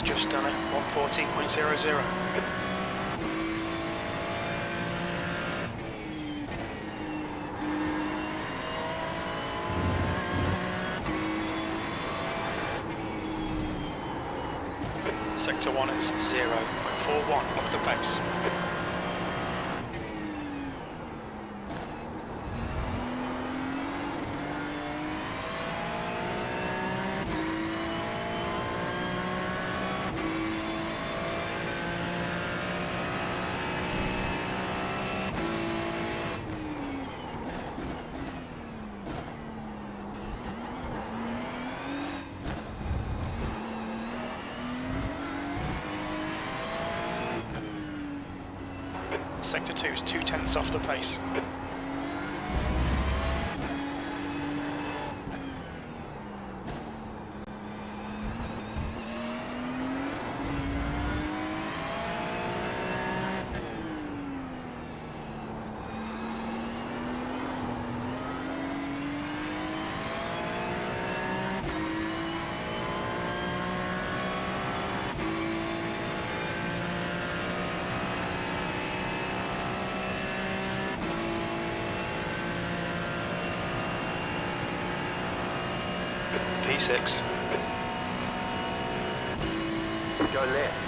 just done it, 114.00. Sector 1 is 0.41 off the pace. Sector 2 is 0.2 off the pace. P6. Go left.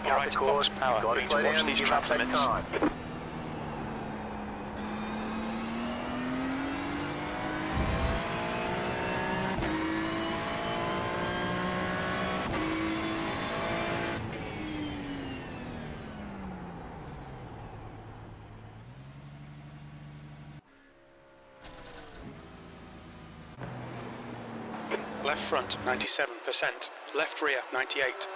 Alright, box power, we need to watch these track limits. Left front 97%, left rear 98.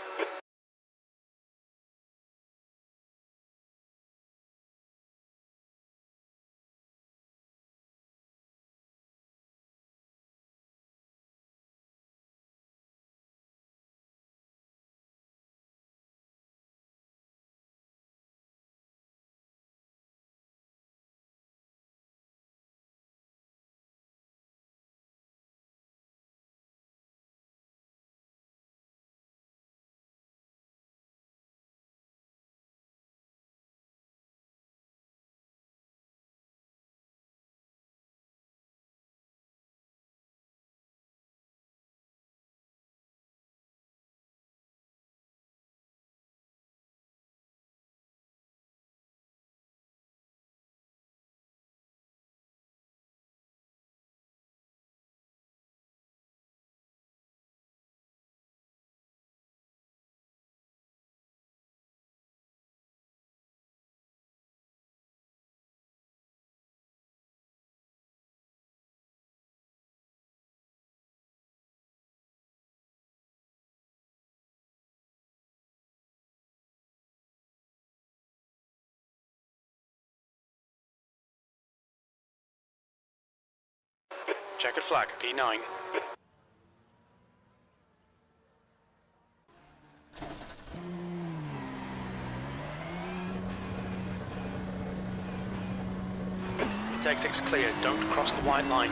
Checkered flag, P9. Exit's clear, don't cross the white line.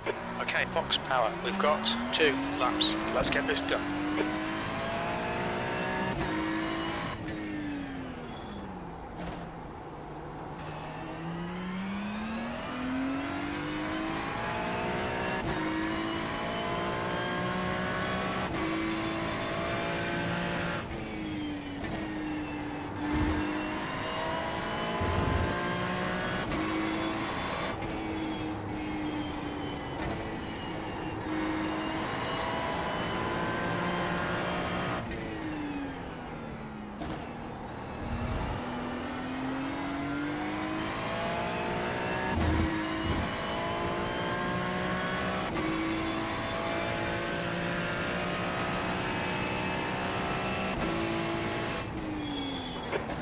Okay, box power. We've got 2 laps. Let's get this done.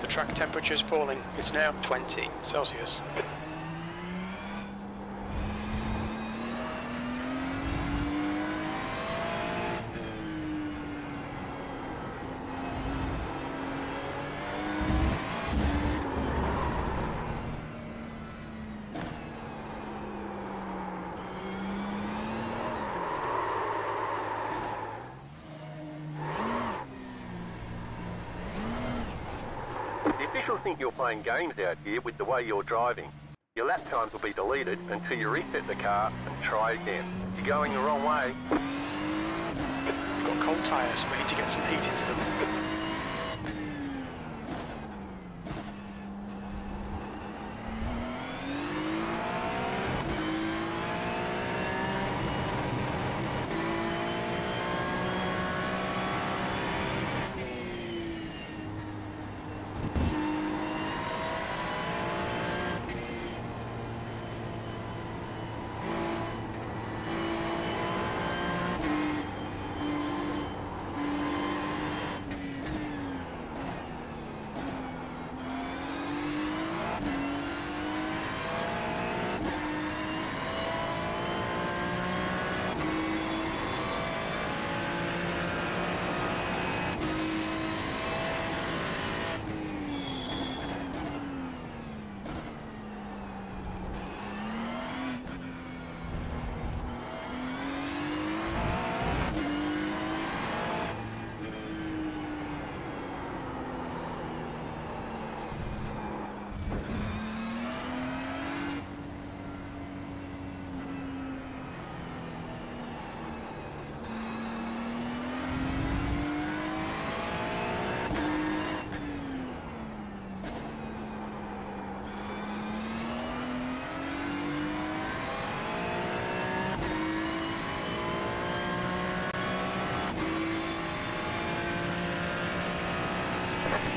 The track temperature is falling. It's now 20 Celsius. The officials think you're playing games out here with the way you're driving. Your lap times will be deleted until you reset the car and try again. You're going the wrong way. We've got cold tyres. We need to get some heat into them.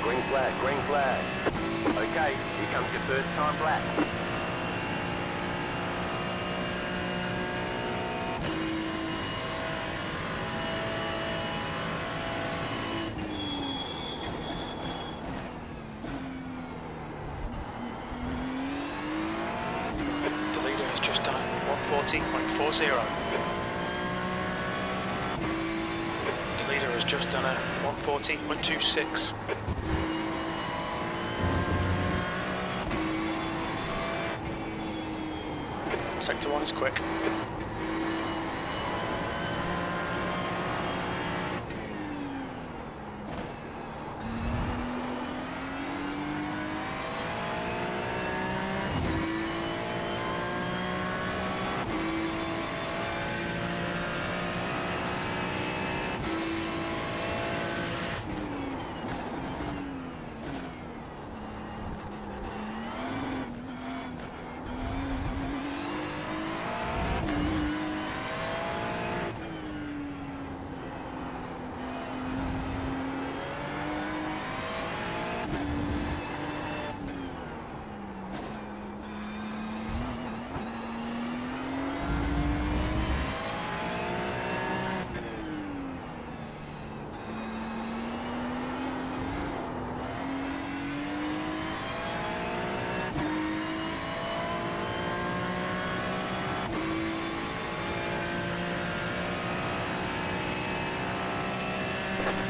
Green flag, green flag. Okay, here comes your first time black. The leader has just done 140.40. The leader has just done a 140.26. Sector 1 is quick.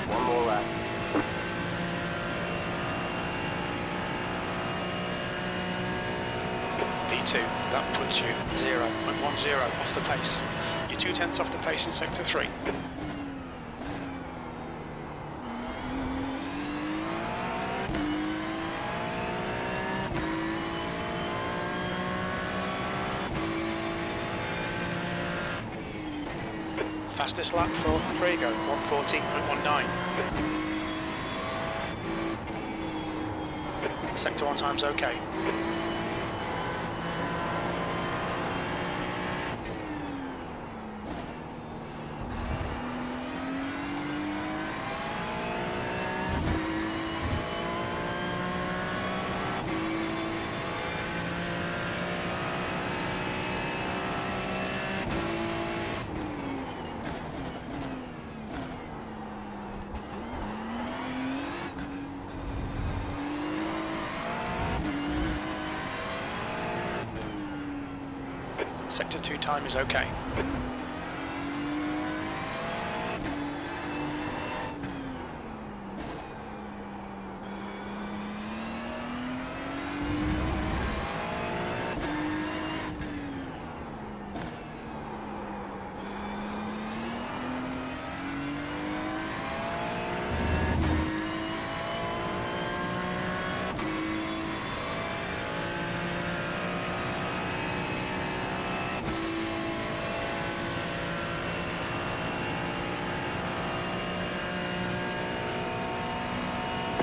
One more lap. 2, that puts you 0.10 off the pace. You're 2/10 off the pace in sector 3. Fastest lap for Prego, 1:14.19. Sector 1 time's okay. Sector 2 time is okay.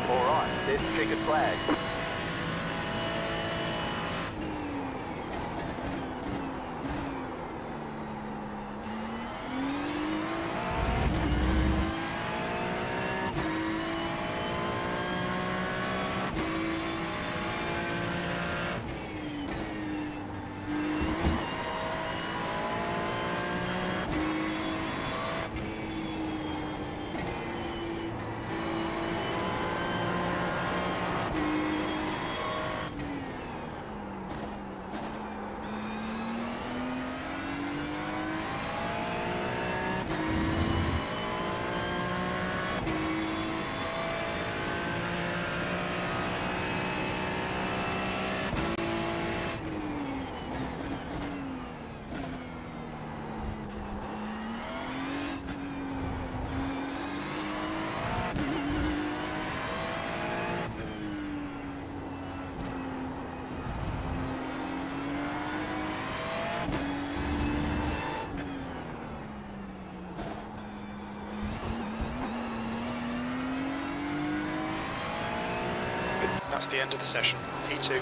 Alright, there's the checkered flag. That's the end of the session. P2.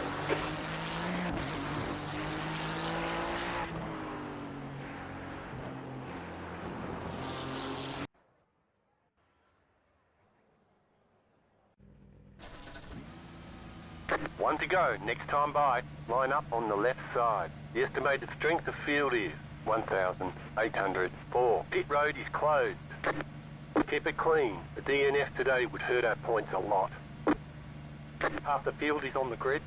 One to go, next time by. Line up on the left side. The estimated strength of field is 1,804. Pit road is closed. Keep it clean. The DNF today would hurt our points a lot. Half the field is on the grid.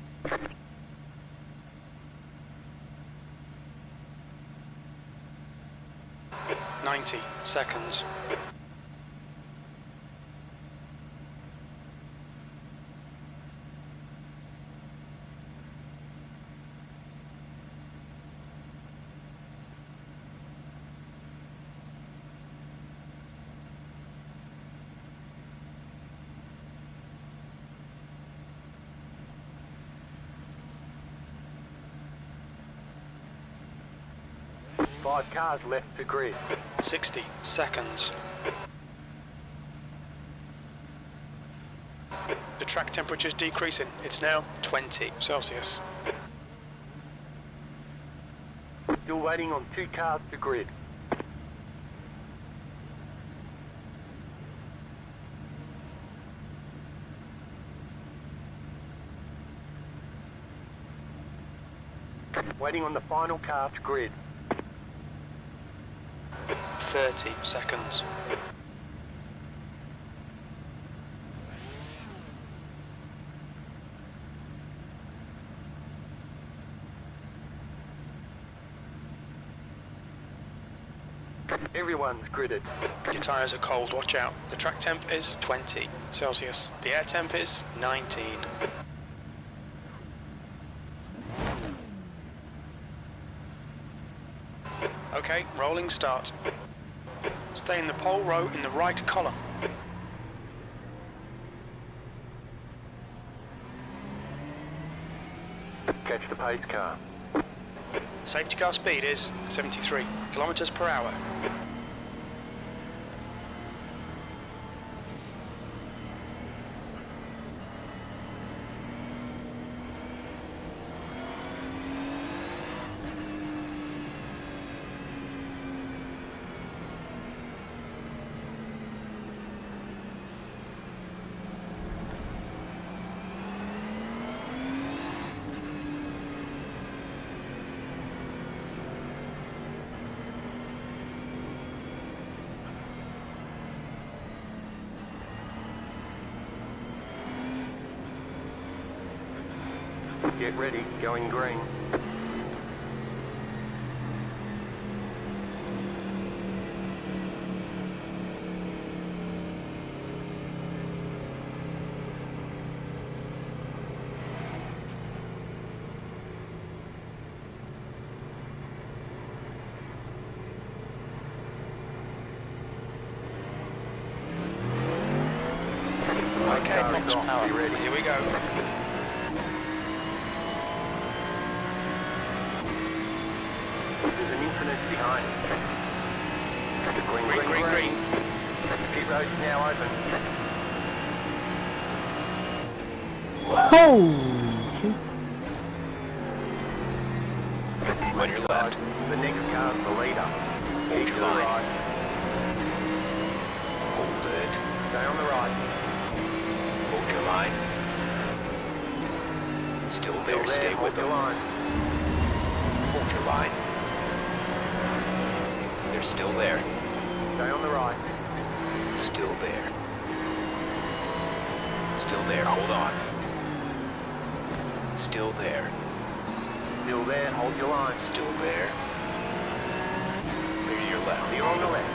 90 seconds. Five cars left to grid. 60 seconds. The track temperature is decreasing. It's now 20 Celsius. Still waiting on 2 cars to grid. Waiting on the final car to grid. 30 seconds. Everyone's gridded. Your tyres are cold, watch out. The track temp is 20 Celsius. The air temp is 19. Okay, rolling start. Stay in the pole row in the right column. Catch the pace car. Safety car speed is 73 kilometers per hour. Get ready, going green. Okay, Fox power. Be ready. Here we go. There's an infinite behind. Green. Pit road's now open. Holy On your left. The next car's the leader. Hold your line. Right. Hold it. Stay on the right. Hold your line. Still there, stay Hold with your them. line. Hold your line. They're still there. Stay on the right. Still there. Still there, hold on. Still there. Still there, hold your line. Still there. Clear to your left. Clear on the left.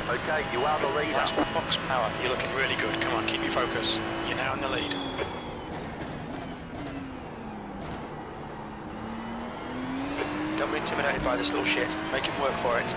Okay, you are the leader. That's one box power. You're looking really good. Come on, keep your focus. You're now in the lead. Don't be intimidated by this little shit. Make him work for it.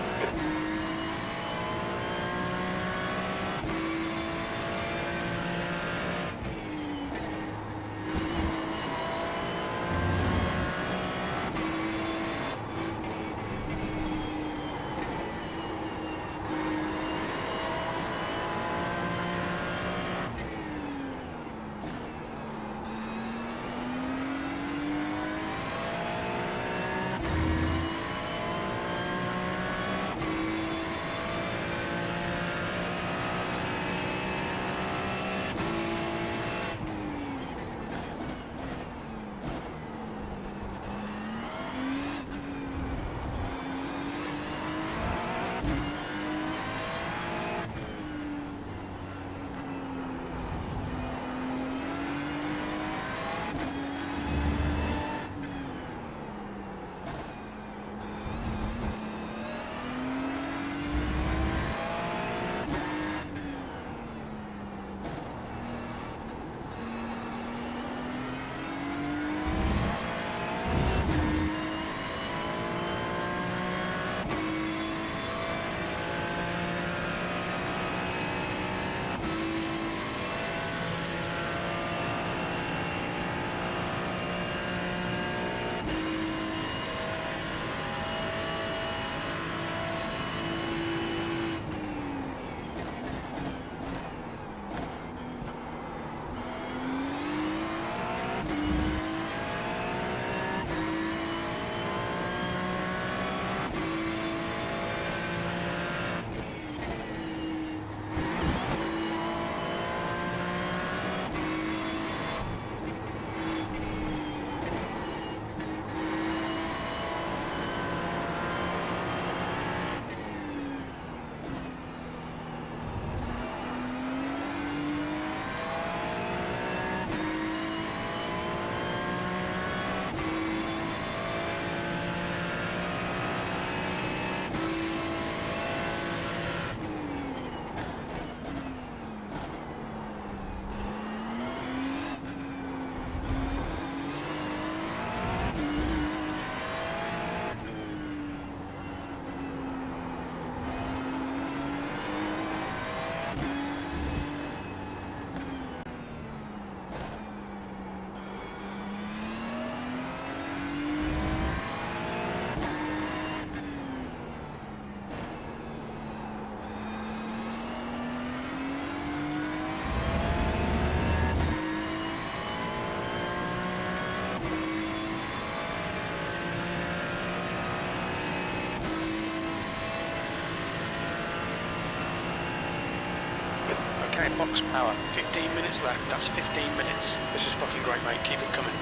Okay, box power. 15 minutes left. That's 15 minutes. This is fucking great, mate. Keep it coming.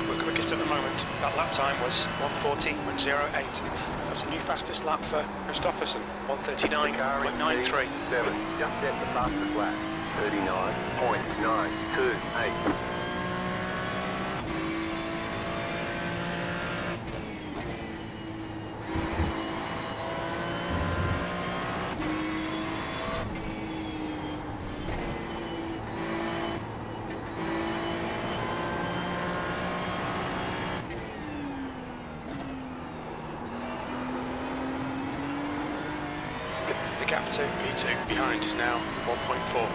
We're quickest at the moment. That lap time was 1:14.08. That's a new fastest lap for Christopherson. 1:39.93. 7, just set the fastest lap. 39.928. The gap to P2 behind is now 1.4.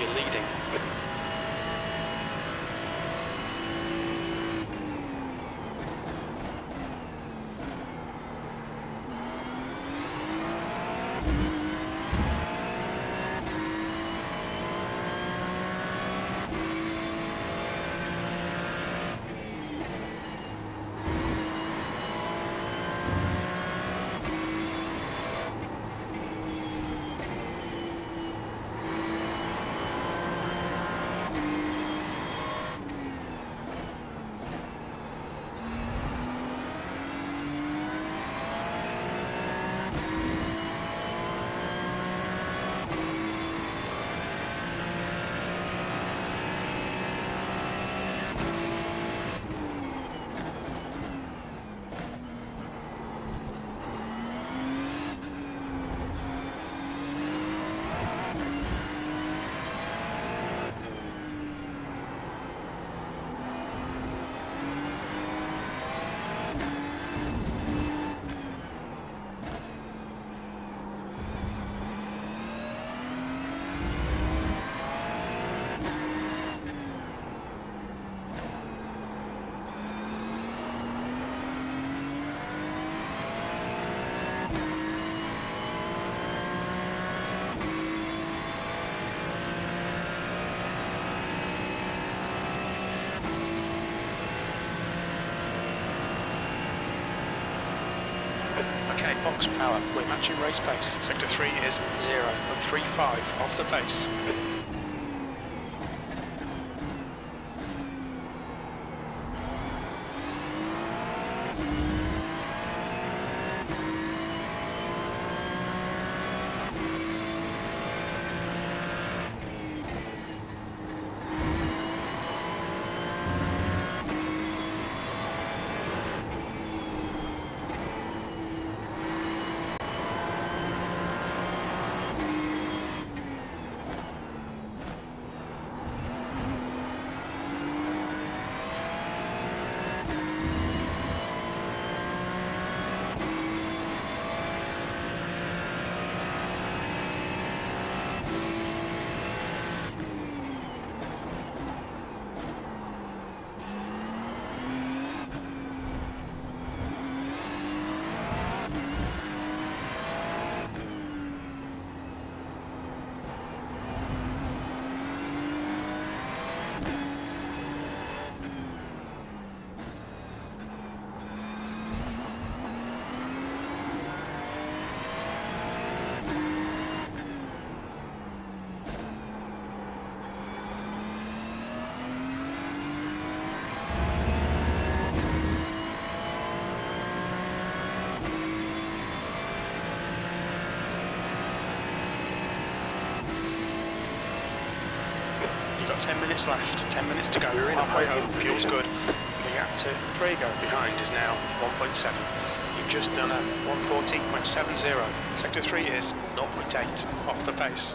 You're leading. Okay, box power. We're matching race pace. Sector 3 is 0.35 off the pace. got 10 minutes left, 10 minutes to go. We're in a Halfway podium home, fuel's position. good. The gap to Frigo behind is now 1.7. You've just done a 140.70. Sector 3 is 0.8 off the pace.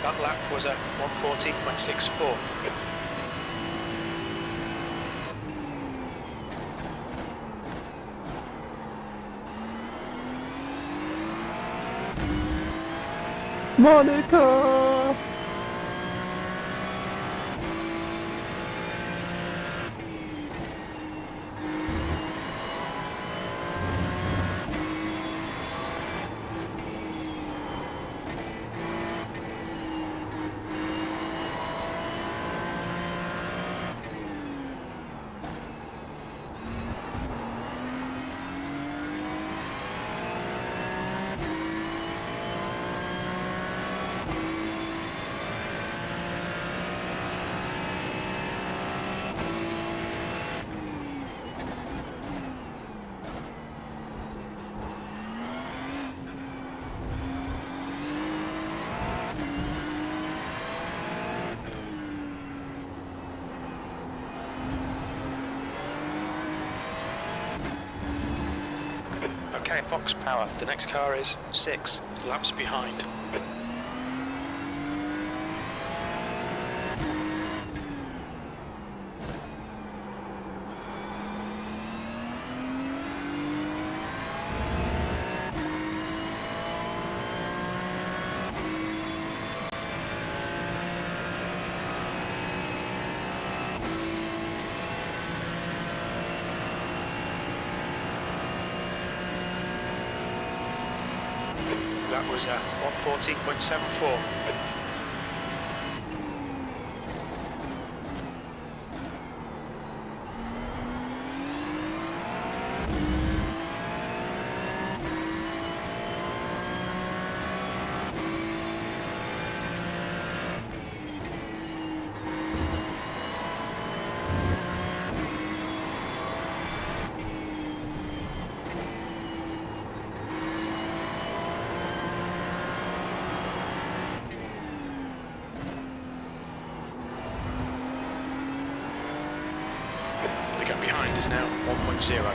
That lap was at 140.64. Monica! Okay, Fox Power. The next car is 6 laps behind. That was 140.74. The gap behind is now 1.0.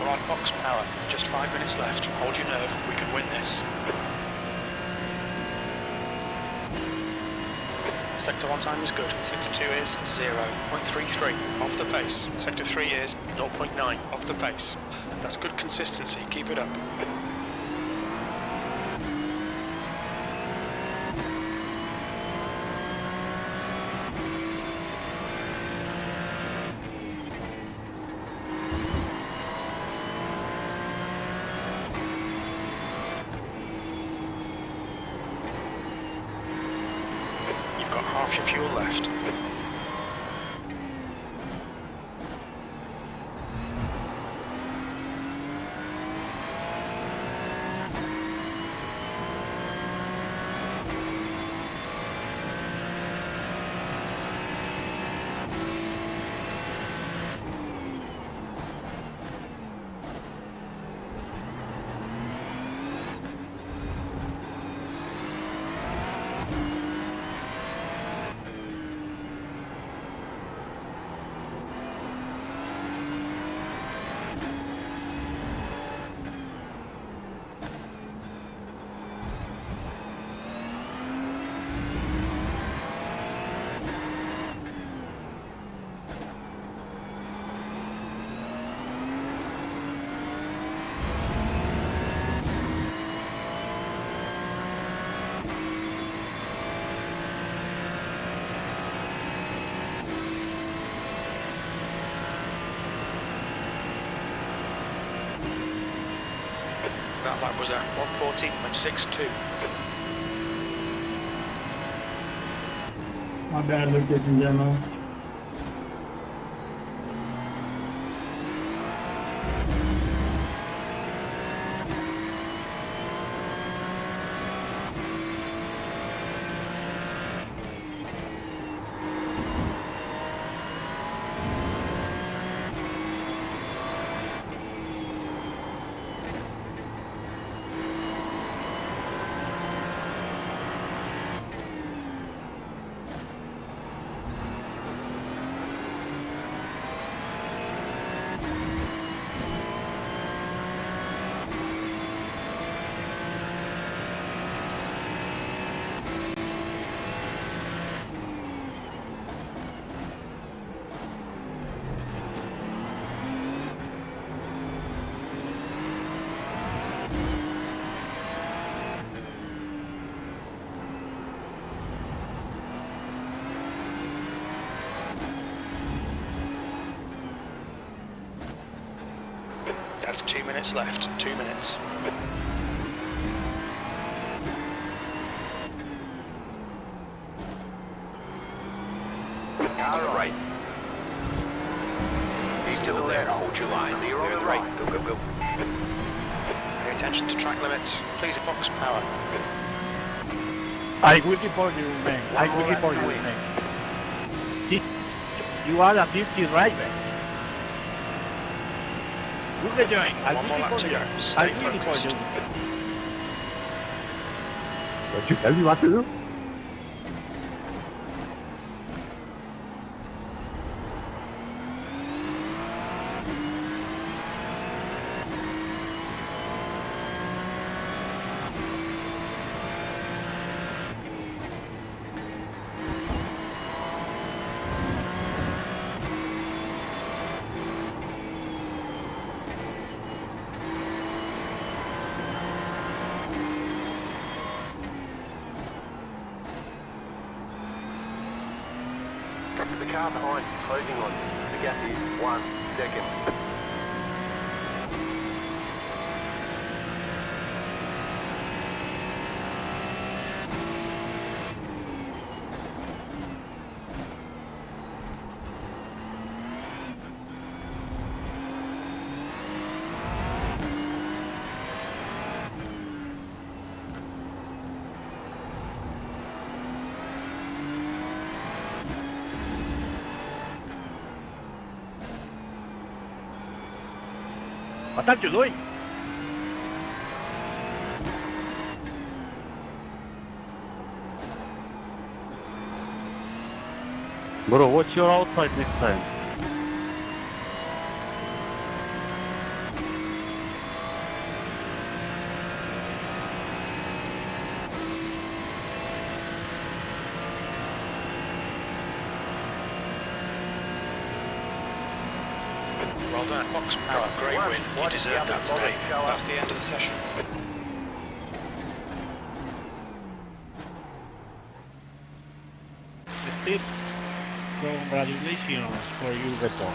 We're on box power. Just 5 minutes left. Hold your nerve. We can win this. Sector 1 time is good. Sector 2 is 0.33 off the pace. Sector 3 is 0.9 off the pace. That's good consistency. Keep it up. Got half your fuel left. That lap was at 1:14.62. My bad, ladies and gentlemen. That's 2 minutes left. 2 minutes. Car right. Keep still there. Hold your line. You're on the right. Go, go, go. Pay attention to track limits. Please box power. I will report you, man. I will report you, man. You are a dirty driver. Good join. I One more will lap report to you. go. I Stay will report focused. you. Don't you tell me what to do? The car behind is closing on you. The gap is 1 second. What are you doing? Bro, watch your outside next time. Well done. Fox Power, great win. You deserved that today. That's the end of the session. Steve, congratulations for your report.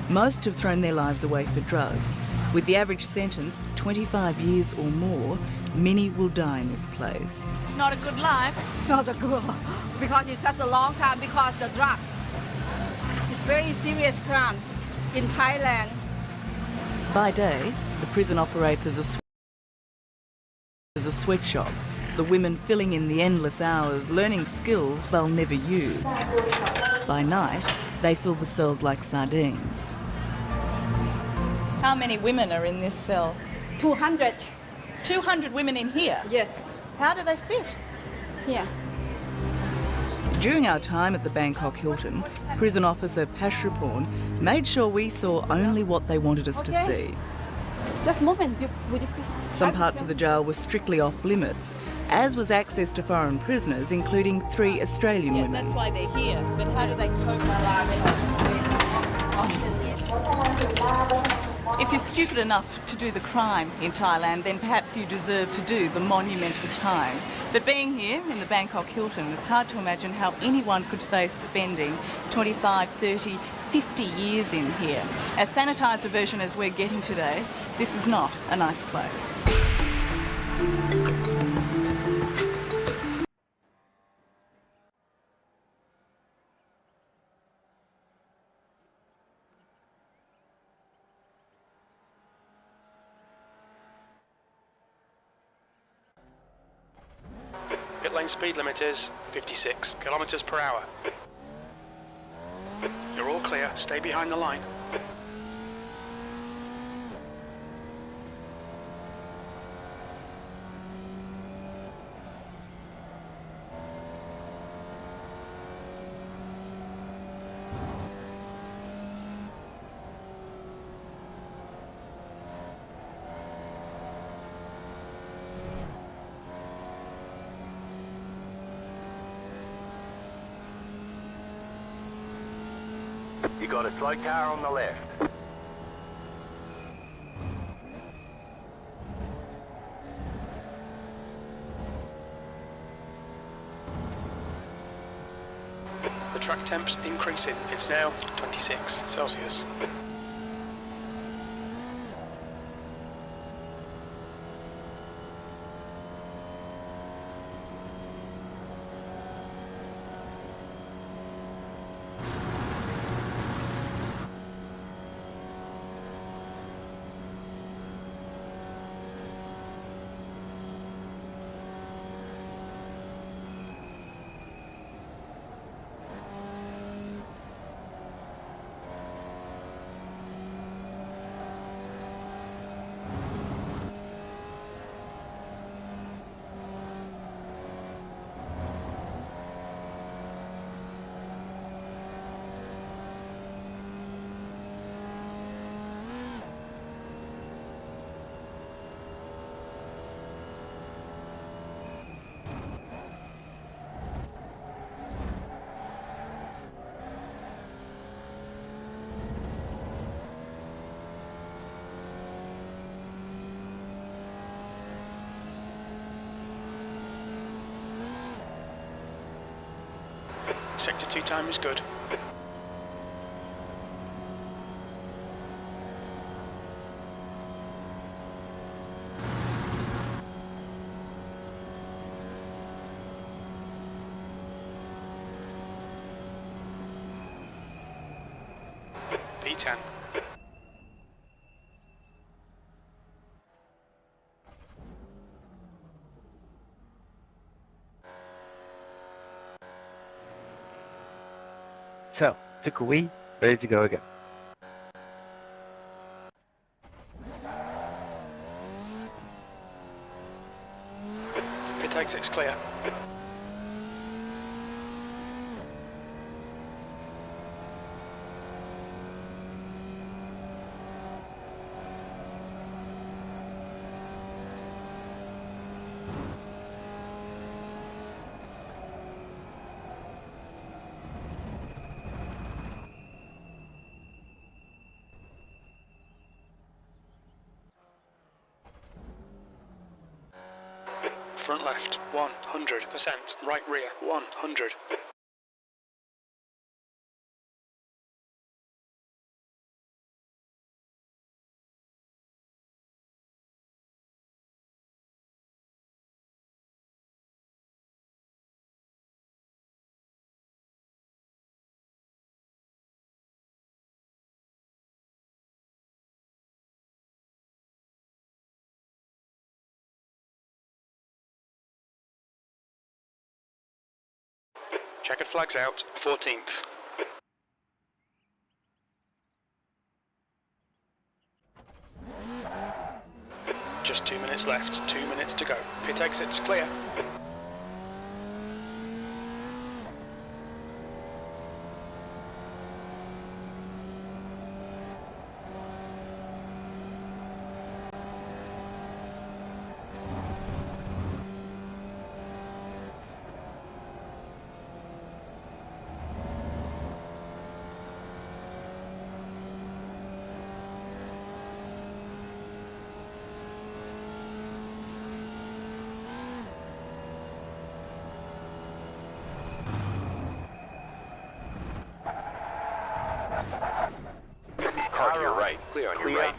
Most have thrown their lives away for drugs. With the average sentence 25 years or more, many will die in this place. It's not a good life. Not good, because it's such a long time, because the drug is very serious crime in Thailand. By day, the prison operates as a sweatshop, the women filling in the endless hours, learning skills they'll never use. By night, they fill the cells like sardines. How many women are in this cell? 200, 200 women in here. yes, How do they fit? here. During our time at the Bangkok Hilton, prison officer Pashrapon made sure we saw only what they wanted us to Okay. see. Just a moment, would you please? Some parts of the jail were strictly off limits, as was access to foreign prisoners, including 3 Australian Yeah, women. that's why they're here. But how do they cope? If you're stupid enough to do the crime in Thailand, then perhaps you deserve to do the monumental time. But being here in the Bangkok Hilton, it's hard to imagine how anyone could face spending 25, 30, 50 years in here. As sanitised a version as we're getting today, this is not a nice place. Pit lane speed limit is 56 kilometres per hour. You're all clear. Stay behind the line. You got a slow car on the left. The track temp's increasing. It's now 26 Celsius. Sector 2 time is good. P10. So, took a wee, ready to go again. Pit exit's clear. Front left, 100%. Right rear, 100. Checkered flags out, 14th. Just 2 minutes left, 2 minutes to go. Pit exits clear. Car to your right. Clear on your right.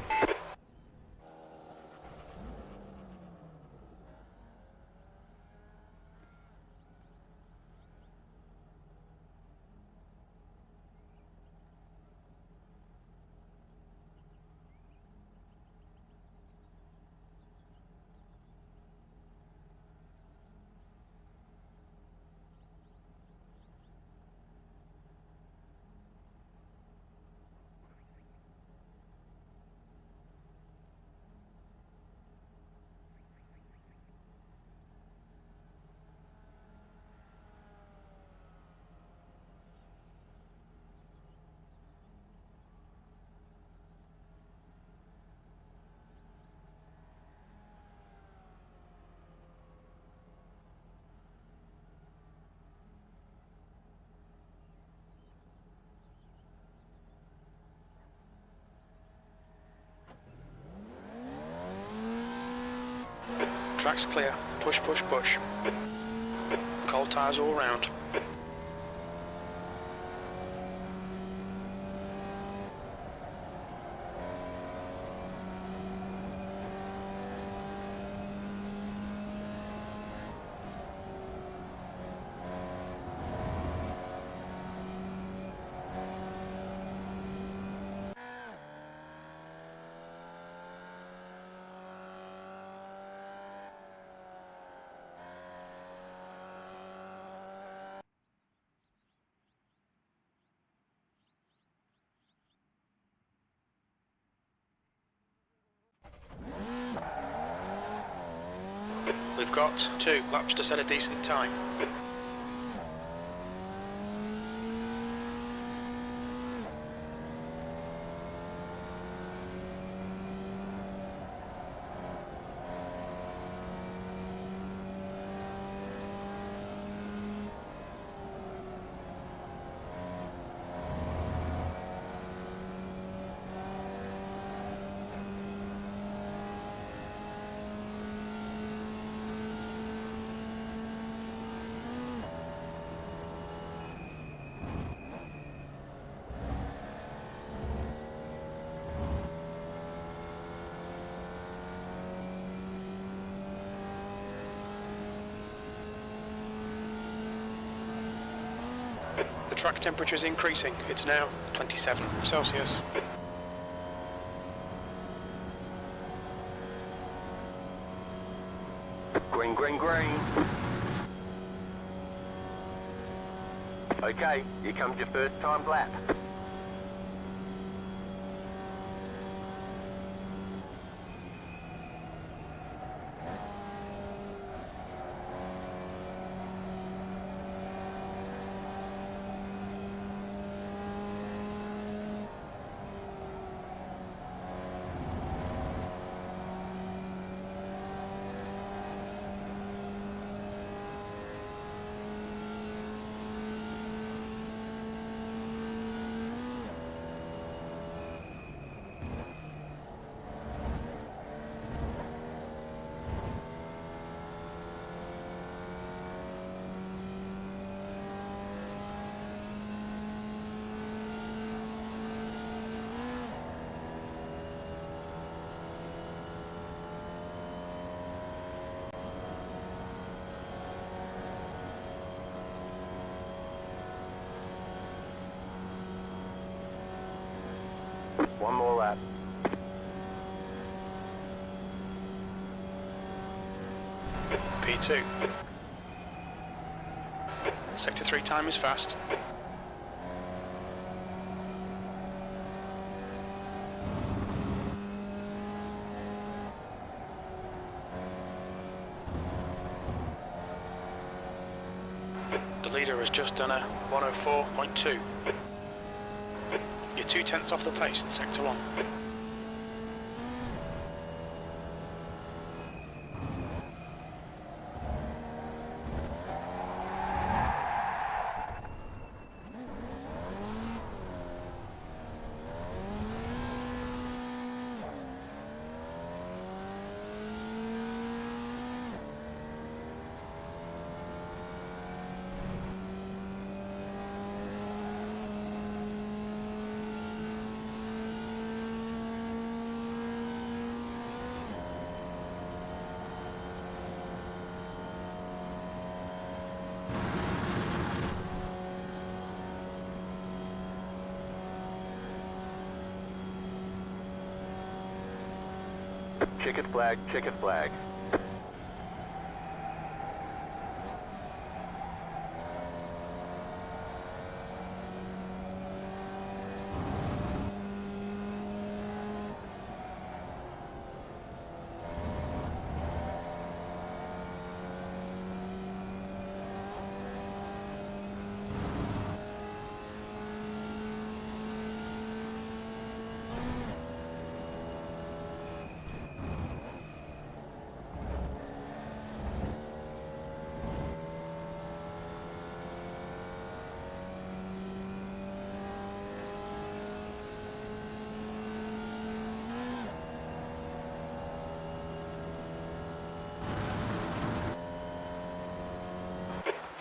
Track's clear. Push, push, push. Cold tyres all round. We've got 2 laps to set a decent time. The track temperature is increasing. It's now 27 Celsius. Green, green, green. Okay, here comes your first time lap. One more lap. P2. Sector 3 time is fast. The leader has just done a 104.2. You're 2/10 off the pace in Sector 1. Checkered flag, checkered flag.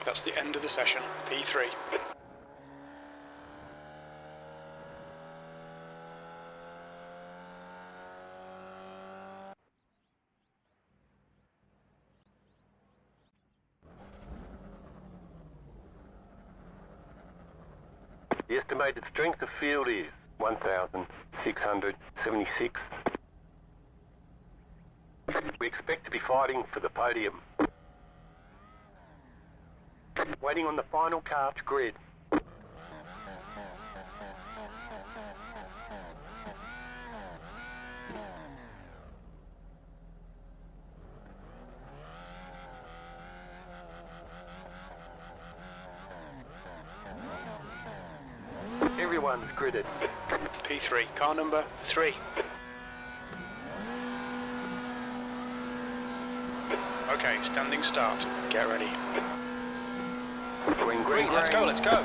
That's the end of the session, P3. The estimated strength of field is 1,676. We expect to be fighting for the podium. Waiting on the final car to grid. Everyone's gridded. P3, car number 3. Okay, standing start. Get ready. Green, green, Let's go, let's go.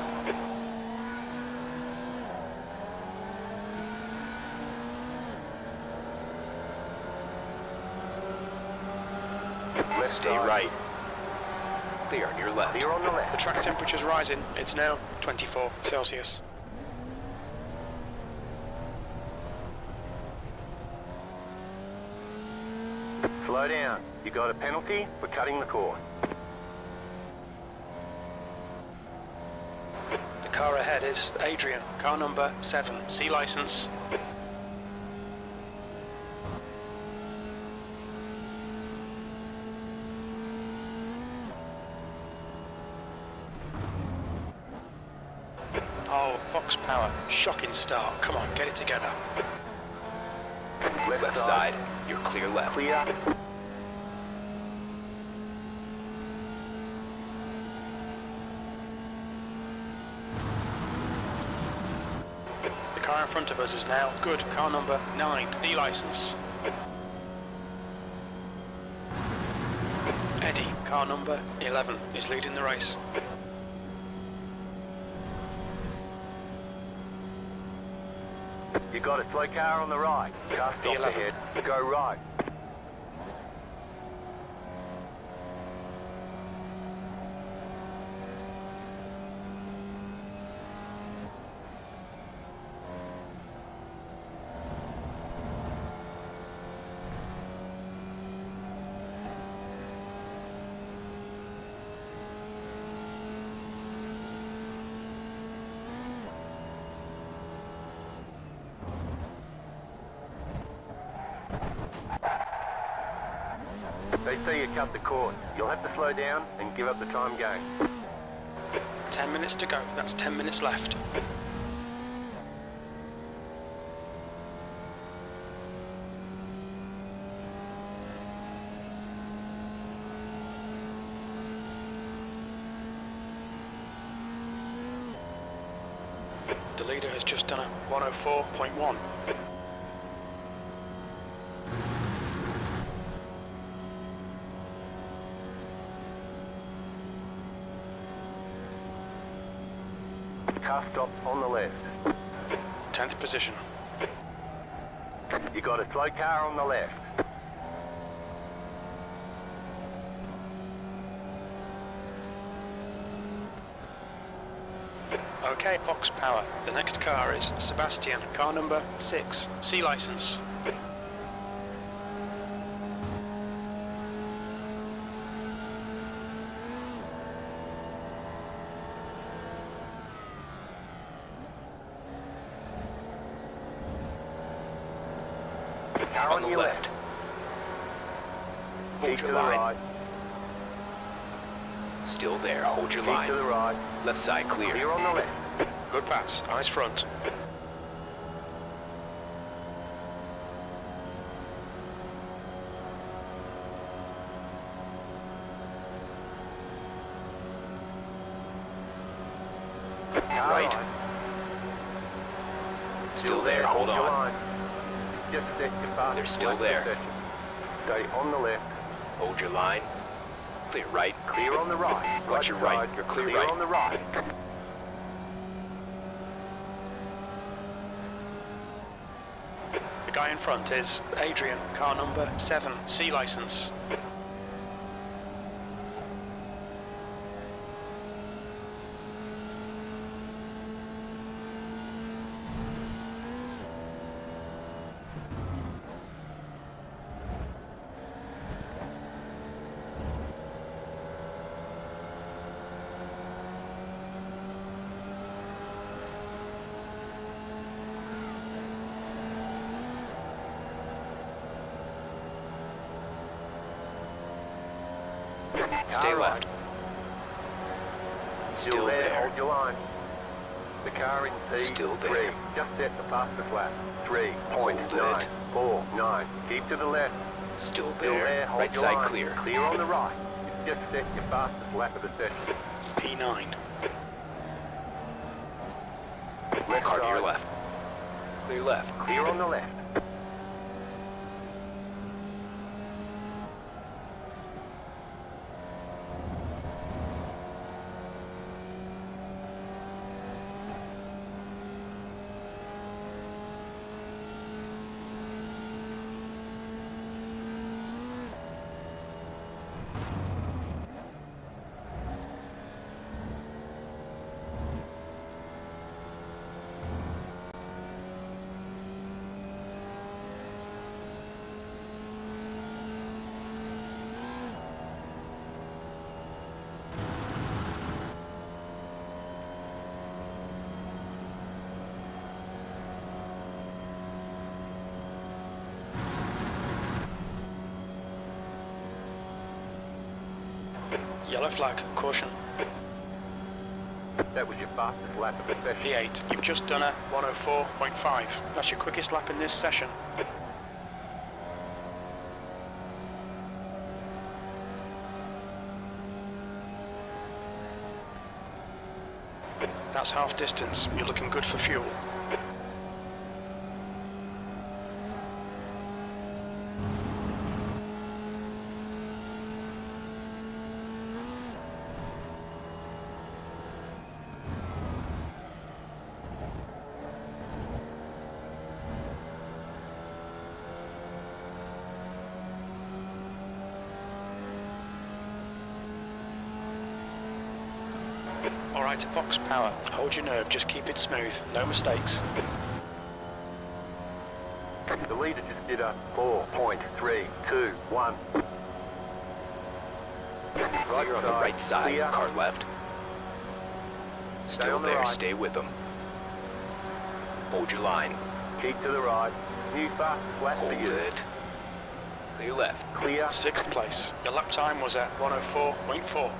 Left Stay side. right. Clear on your left. Clear on the The left. track temperature's rising. It's now 24 Celsius. Slow down. You got a penalty for cutting the course. The car ahead is Adrian, car number 7, C license. Oh, Fox Power, shocking start. Come on, get it together. Left, Left side. You're clear left. Clear. The car in front of us is now good, car number 9, D license. Eddie, car number 11, is leading the race. You got a slow car on the right. Car stopped The 11. ahead. Go right. They say you cut the course. You'll have to slow down and give up the time game. 10 minutes to go. That's 10 minutes left. The leader has just done a 104.1. Car stops on the left. 10th position. You got a slow car on the left. Okay, Fox Power. The next car is Sebastian, car number 6, C license. Car on your left. Keep to the right. Still there. Hold your Keep line. to the right. Left side clear. Clear on the left. Good pass. Eyes front. Car Right. Still there. Hold Your on. line. Just set your fast They're still lap there. position. Stay on the left. Hold your line. Clear right. Clear on the right. Watch your right. side. You're clear Clear right. on the right. The guy in front is Adrian, car number 7, C license. Stay Car left. right. Still there. there. Hold your line. The car in P3. Still there. Just set the fastest lap. Hold 3.949. Keep to the left. Still Still there. there. Hold Right your side line. clear. Clear on the right. Just set your fastest lap of the session. P9. Left Car to your side. left. Clear left. Clear on the left. Yellow flag, caution. That was your fastest lap of the session. P8, you've just done a 104.5. That's your quickest lap in this session. That's half distance. You're looking good for fuel. Alright, Fox Power. Hold your nerve, just keep it smooth. No mistakes. The leader just did a 4.321. Clear on the right side. Clear. Car left. Stay Still on the there. right. Stay with them. Hold your line. Keep to the right. New fastest lap for Hold you. it. Clear left. Clear. 6th place. Your lap time was at 104.4.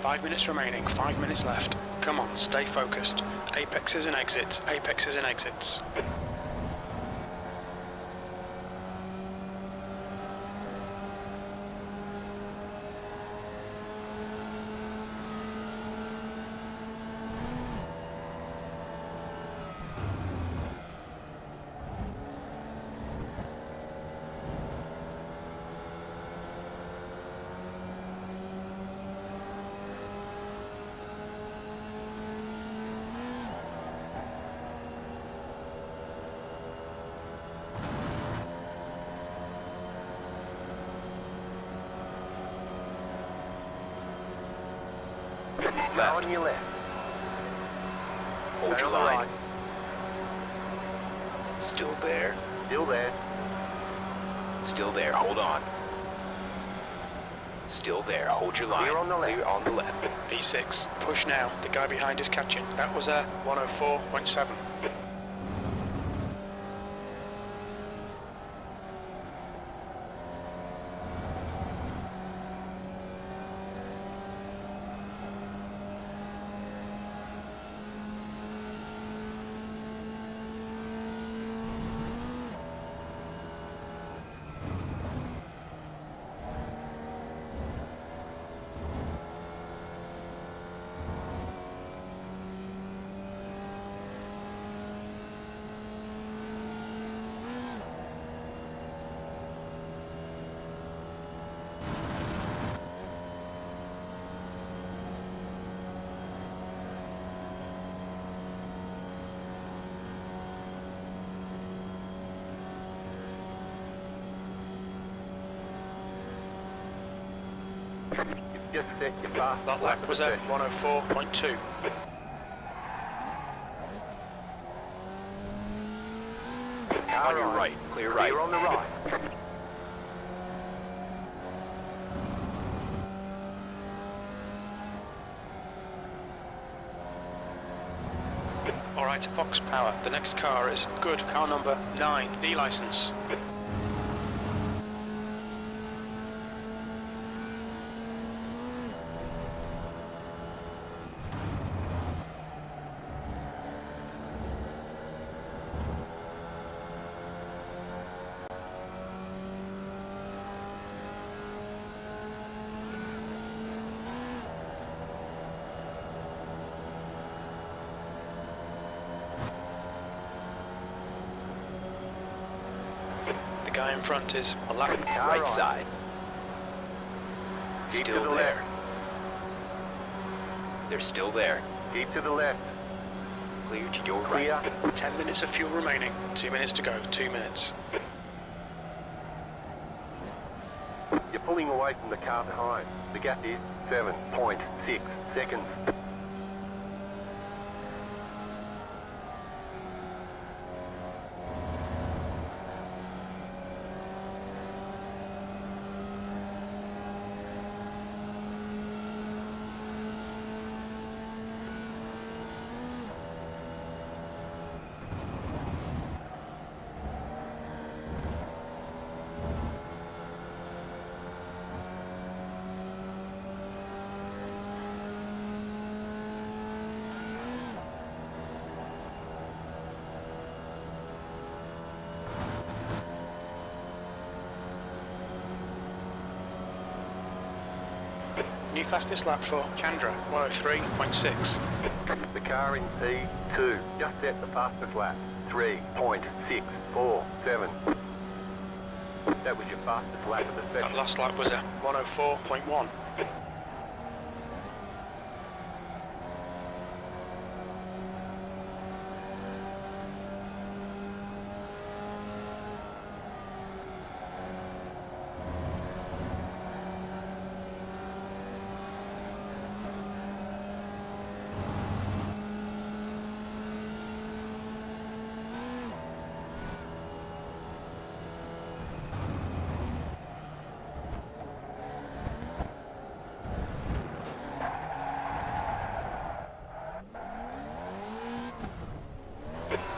5 minutes remaining, 5 minutes left. Come on, stay focused. Apexes and exits, apexes and exits. Now on your left. Hold your on the line. right. Still there. Still there. Still there. Hold on. Still there. Hold your line. Clear on the left. Clear on the left. V6, push now. The guy behind is catching. That was a 104.7. Just set your fast That lap was at 104.2. On your right. Clear right. Clear on the right. Alright, Fox Power. The next car is good. Car number 9, D license. The guy in front is a lap Right side. Keep Still to the there. left. They're still there. Keep to the left. Clear to your right. Clear. 10 minutes of fuel remaining. 2 minutes to go. 2 minutes. You're pulling away from the car behind. The gap is 7.6 seconds. New fastest lap for Chandra, 103.6. The car in P2 just set the fastest lap. 3.647. That was your fastest lap of the That session. last lap was a 104.1.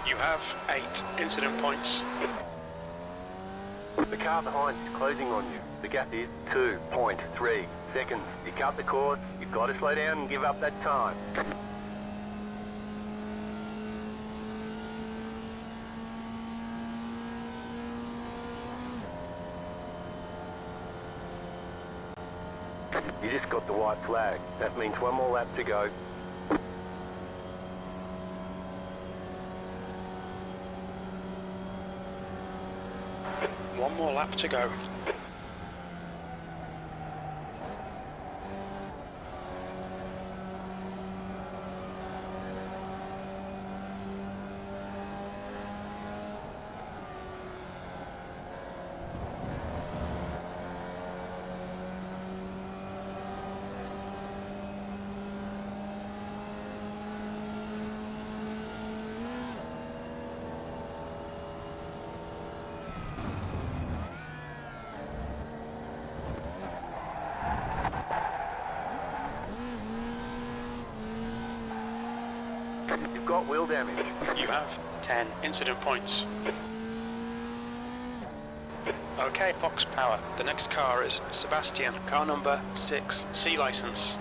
You have 8 incident points. The car behind is closing on you. The gap is 2.3 seconds. You cut the course, you Got to slow down and give up that time. You just got the white flag. That means one more lap to go. One more lap to go. You've got wheel damage. You have 10 incident points. Okay, Fox Power. The next car is Sebastian, car number 6, C license.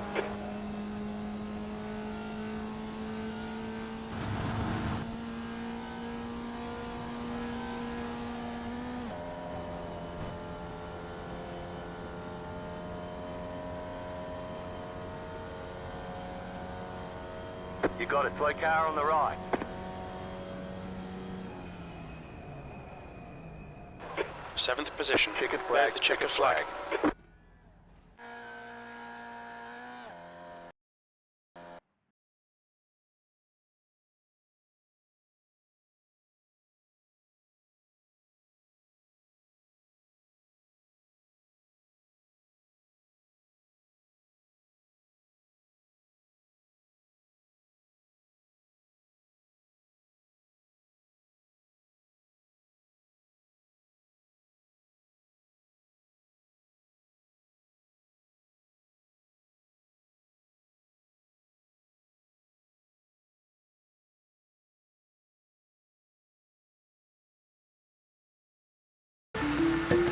You got a slow car on the right. Seventh position. Checkered flag. There's the checkered flag.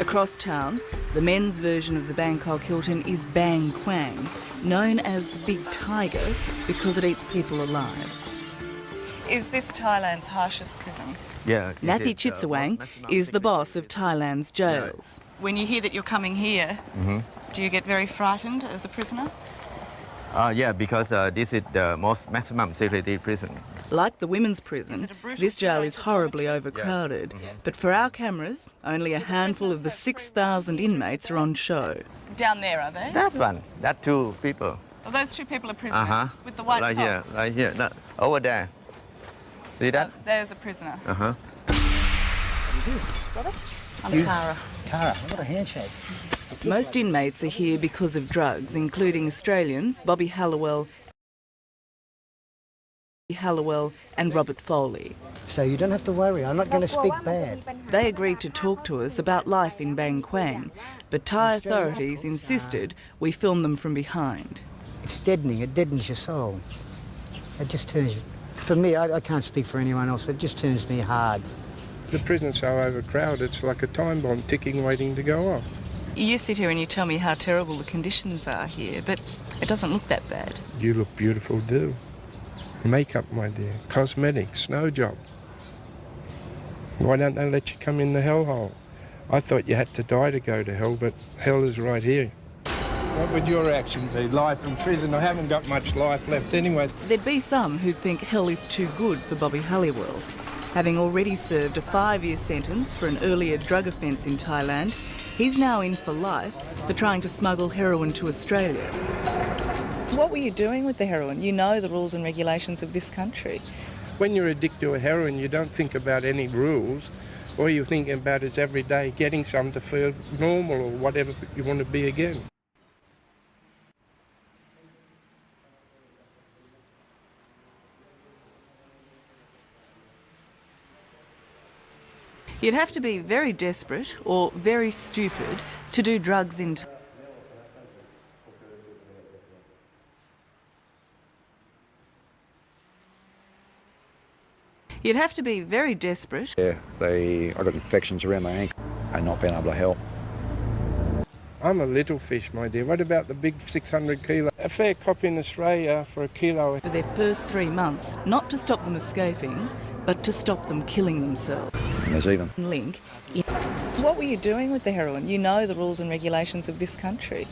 Across town, the men's version of the Bangkok Hilton is Bang Kwang, known as the Big Tiger because it eats people alive. Is this Thailand's harshest prison? Yeah. Nathi Chitsawang is the boss of Thailand's jails. When you hear that you're coming here, do you get very frightened as a prisoner? Yeah, because this is the most maximum security prison. Like the women's prison, this jail is horribly overcrowded. But for our cameras, only a handful of the 6,000 inmates are on show. Down there, are they? That one, that two people. Well, those two people are prisoners with the white socks. Right here, that, over there. See that? There's a prisoner. I'm Tara. Tara, what a handshake. Most inmates are here because of drugs, including Australians Bobby Hallowell and Robert Foley. So you don't have to worry, I'm not going to speak bad. They agreed to talk to us about life in Bang Kwang, but Thai authorities insisted we film them from behind. It's deadening, it deadens your soul. It just turns you... For me, I can't speak for anyone else, but it just turns me hard. The prison's so overcrowded, it's like a time bomb ticking waiting to go off. You sit here and you tell me how terrible the conditions are here, but it doesn't look that bad. You look beautiful, do. Makeup, my dear, cosmetics, snow job. Why don't they let you come in the hellhole? I thought you had to die to go to hell, but hell is right here. What would your reaction be? Life in prison? I haven't got much life left anyway. There'd be some who'd think hell is too good for Bobby Halliwell. Having already served a 5-year sentence for an earlier drug offence in Thailand, he's now in for life for trying to smuggle heroin to Australia. What were you doing with the heroin? You know the rules and regulations of this country. When you're addicted to heroin, you don't think about any rules. All you're thinking about is every day getting some to feel normal or whatever you want to be again. You'd have to be very desperate or very stupid to do drugs in... You'd have to be very desperate. Yeah, I got infections around my ankle and not being able to help. I'm a little fish, my dear. What about the big 600 kilo? A fair cop in Australia for a kilo. For their first 3 months, not to stop them escaping, but to stop them killing themselves. And there's even Link. What were you doing with the heroin? You know the rules and regulations of this country.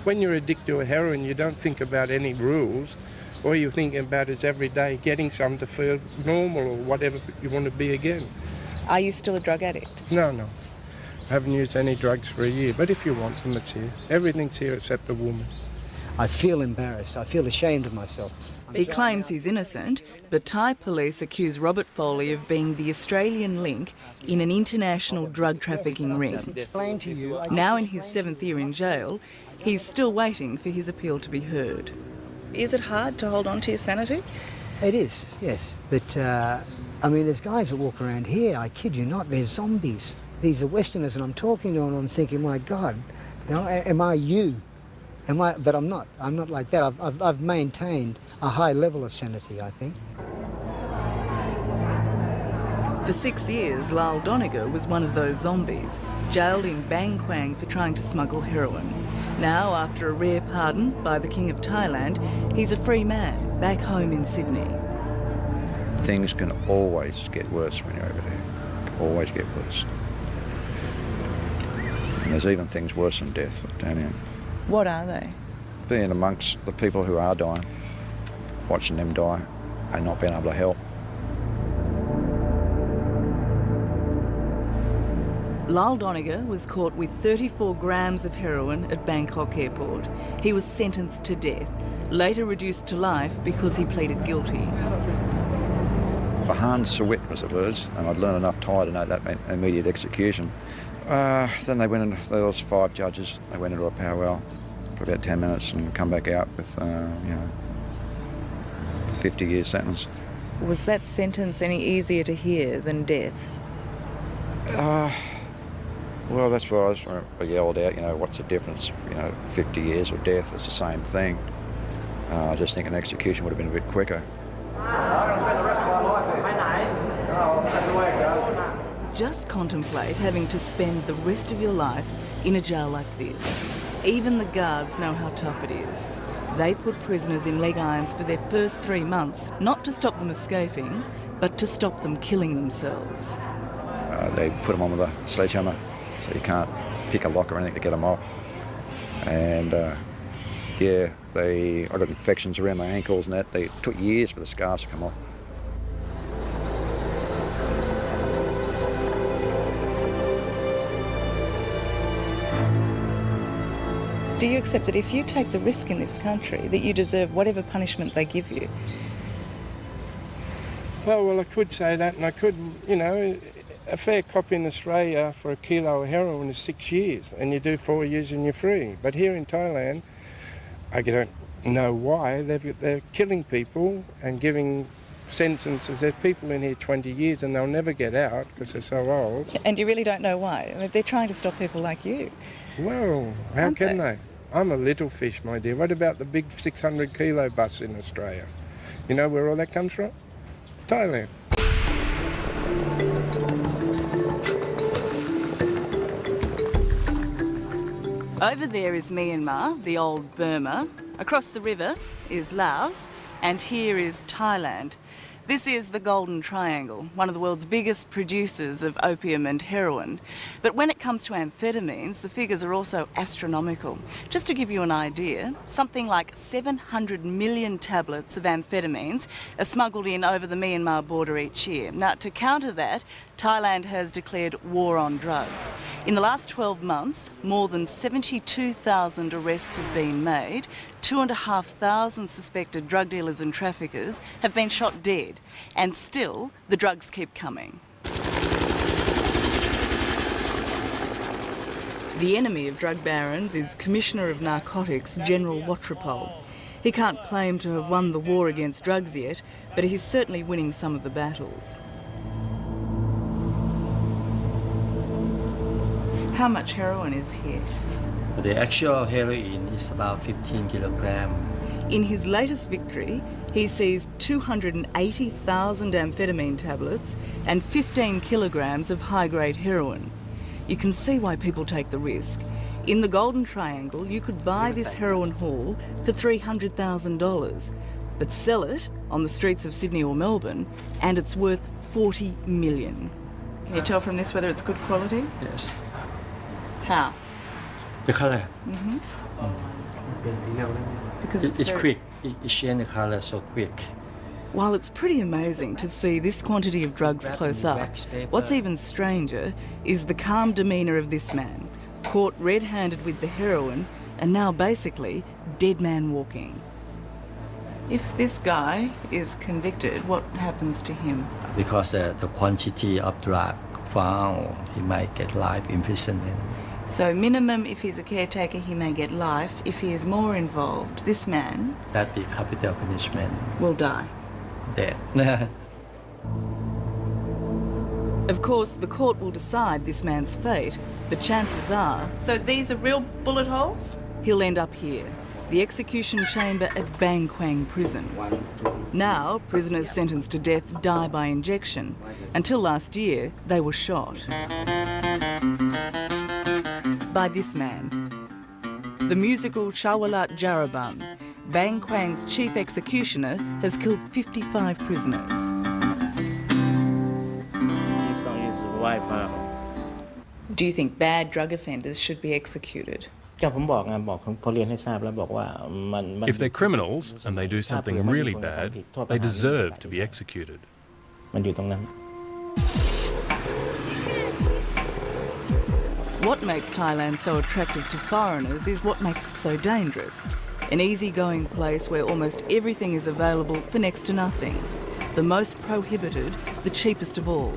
When you're addicted to a heroin, you don't think about any rules. All you're thinking about is every day getting some to feel normal or whatever you want to be again. Are you still a drug addict? No. I haven't used any drugs for a year, but if you want them, it's here. Everything's here except a woman. I feel embarrassed. I feel ashamed of myself. He claims he's innocent, but Thai police accuse Robert Foley of being the Australian link in an international drug trafficking ring. Now in his 7th year in jail, he's still waiting for his appeal to be heard. Is it hard to hold on to your sanity? It is, yes. But, I mean, there's guys that walk around here, I kid you not, they're zombies. These are Westerners, and I'm talking to them and I'm thinking, my God, you know, am I you? But I'm not. I'm not like that. I've maintained a high level of sanity, I think. For 6 years, Lyle Doniger was one of those zombies, jailed in Bang Kwang for trying to smuggle heroin. Now, after a rare pardon by the King of Thailand, he's a free man back home in Sydney. things can always get worse when you're over there. Always get worse. And there's even things worse than death, I tell you. What are they? Being amongst the people who are dying, watching them die and not being able to help. Lyle Doniger was caught with 34 grams of heroin at Bangkok airport. He was sentenced to death, later reduced to life because he pleaded guilty. Bahan Sawit was the words, and I'd learned enough Thai to know that meant immediate execution. Then they went in, there was 5 judges. They went into a powwow for about 10 minutes and come back out with, 50-year sentence. Was that sentence any easier to hear than death? Well, that's why I yelled out, what's the difference, 50 years or death, it's the same thing. I just think an execution would have been a bit quicker. Just contemplate having to spend the rest of your life in a jail like this. Even the guards know how tough it is. They put prisoners in leg irons for their first 3 months, not to stop them escaping, but to stop them killing themselves. They put them on with a sledgehammer, so you can't pick a lock or anything to get them off. And I got infections around my ankles and that. They took years for the scars to come off. Do you accept that if you take the risk in this country, that you deserve whatever punishment they give you? Well, I could say that, and I could, a fair cop in Australia for a kilo of heroin is 6 years, and you do 4 years and you're free. But here in Thailand, I don't know why, they're killing people and giving sentences. There's people in here 20 years and they'll never get out because they're so old. And you really don't know why? I mean, they're trying to stop people like you. Well, how can they? I'm a little fish, my dear. What about the big 600 kilo bus in Australia? You know where all that comes from? Thailand. Over there is Myanmar, the old Burma. Across the river is Laos, and here is Thailand. This is the Golden Triangle, one of the world's biggest producers of opium and heroin. But when it comes to amphetamines, the figures are also astronomical. Just to give you an idea, something like 700 million tablets of amphetamines are smuggled in over the Myanmar border each year. Now, to counter that, Thailand has declared war on drugs. In the last 12 months, more than 72,000 arrests have been made. 2,500 suspected drug dealers and traffickers have been shot dead, and still the drugs keep coming. The enemy of drug barons is Commissioner of Narcotics General Watrapal. He can't claim to have won the war against drugs yet, but he's certainly winning some of the battles. How much heroin is here? The actual heroin is about 15 kilograms. In his latest victory, he seized 280,000 amphetamine tablets and 15 kilograms of high-grade heroin. You can see why people take the risk. In the Golden Triangle, you could buy this heroin haul for $300,000, but sell it on the streets of Sydney or Melbourne, and it's worth $40 million. Can you tell from this whether it's good quality? Yes. How? The color. Because It's quick. It changes the color so quick. While it's pretty amazing to see this quantity of drugs close up, what's even stranger is the calm demeanour of this man, caught red-handed with the heroin and now basically dead man walking. If this guy is convicted, what happens to him? Because the quantity of drug found, he might get life imprisonment. So minimum, if he's a caretaker, he may get life. If he is more involved, this man... That be capital punishment. ...will die. Dead. Of course, the court will decide this man's fate, but chances are... So these are real bullet holes? He'll end up here, the execution chamber at Bang Kwang Prison. Now, prisoners sentenced to death die by injection. Until last year, they were shot. By this man. The musical Chawalat Jarabam, Bang Kwang's chief executioner, has killed 55 prisoners. This song is wipe out. Do you think bad drug offenders should be executed? If they're criminals and they do something really bad, they deserve to be executed. What makes Thailand so attractive to foreigners is what makes it so dangerous. An easygoing place where almost everything is available for next to nothing. The most prohibited, the cheapest of all,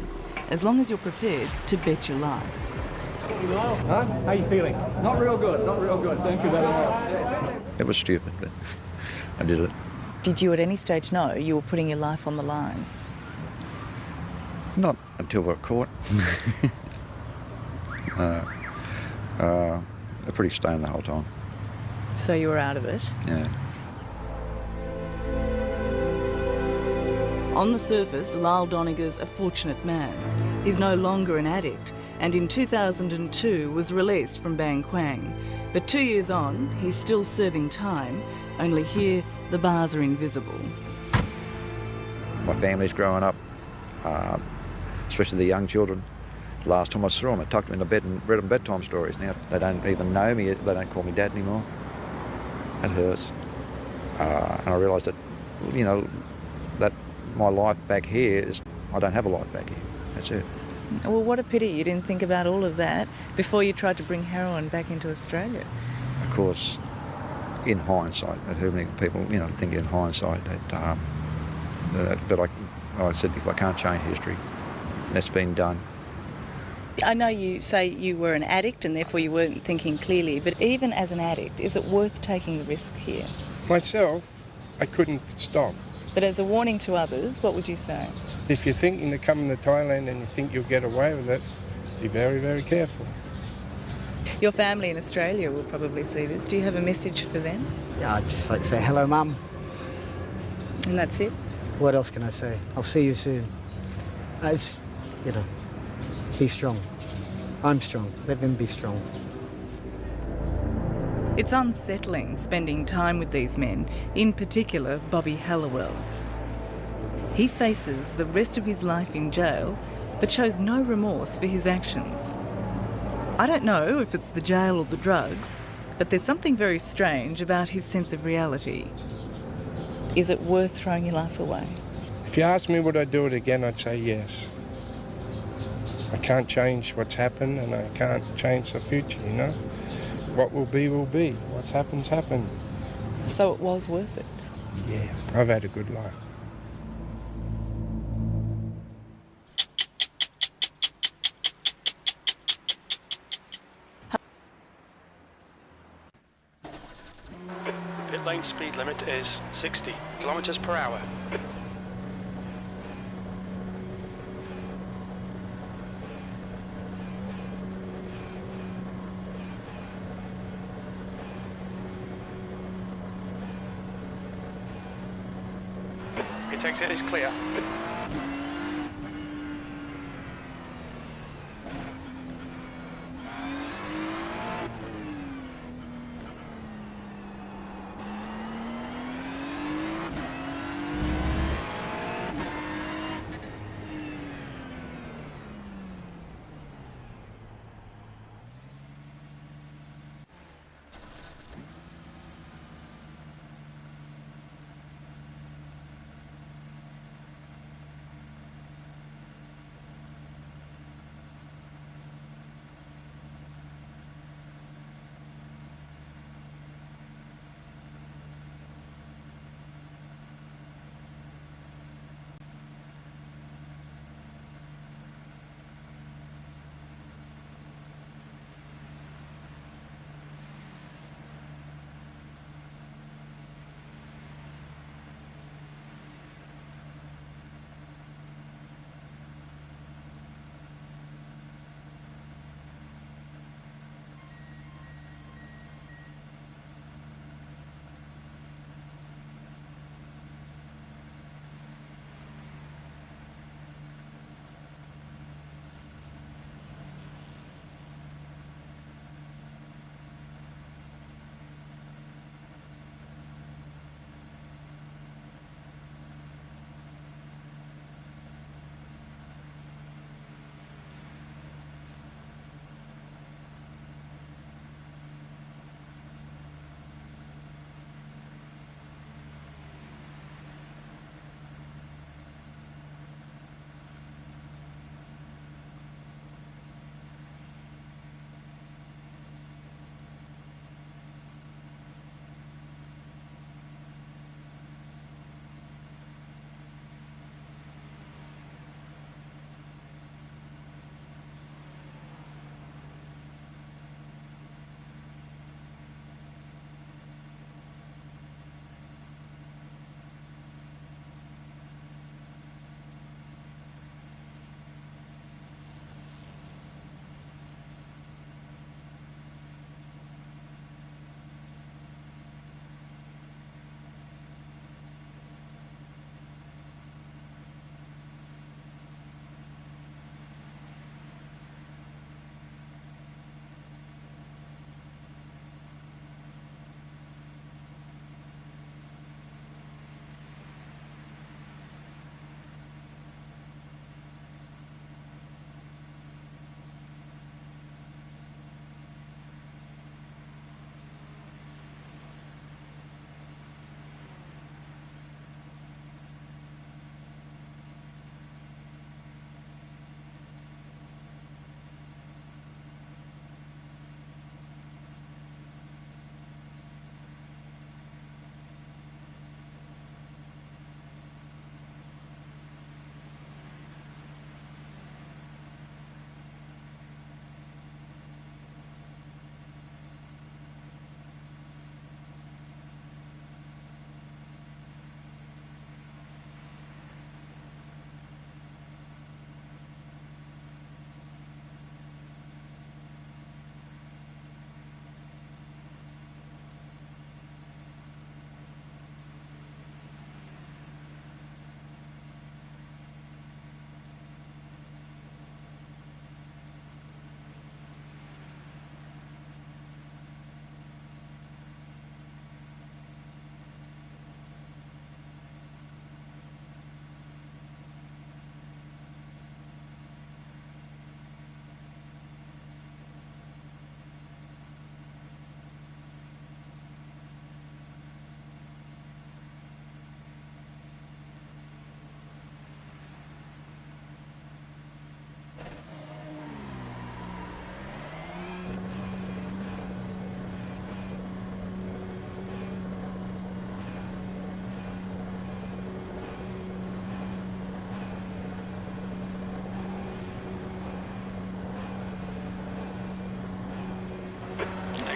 as long as you're prepared to bet your life. Huh? How are you feeling? Not real good, not real good. Thank you very much. It was stupid, but I did it. Did you at any stage know you were putting your life on the line? Not until we were caught. They're pretty stoned the whole time. So you were out of it? Yeah. On the surface, Lyle Doniger's a fortunate man. He's no longer an addict, and in 2002 was released from Bang Kwang. But 2 years on, he's still serving time, only here the bars are invisible. My family's growing up, especially the young children. Last time I saw them, I tucked them in the bed and read them bedtime stories. Now they don't even know me, they don't call me Dad anymore. It hurts. And I realised that, you know, that my life back here is, I don't have a life back here. That's it. Well, what a pity you didn't think about all of that before you tried to bring heroin back into Australia. Of course, in hindsight, too many people, you know, think in hindsight that, but like I said before, I can't change history. That's been done. I know you say you were an addict and therefore you weren't thinking clearly, but even as an addict, is it worth taking the risk here? Myself, I couldn't stop. But as a warning to others, what would you say? If you're thinking of coming to Thailand and you think you'll get away with it, be very, very careful. Your family in Australia will probably see this. Do you have a message for them? Yeah, I'd just like to say hello, Mum. And that's it? What else can I say? I'll see you soon. It's, you know, be strong. I'm strong. Let them be strong. It's unsettling spending time with these men, in particular Bobby Hallowell. He faces the rest of his life in jail, but shows no remorse for his actions. I don't know if it's the jail or the drugs, but there's something very strange about his sense of reality. Is it worth throwing your life away? If you ask me would I do it again, I'd say yes. I can't change what's happened and I can't change the future, you know? What will be, will be. What's happened's happened. So it was worth it? Yeah, I've had a good life. Pit lane speed limit is 60 kilometers per hour. Takes it is clear.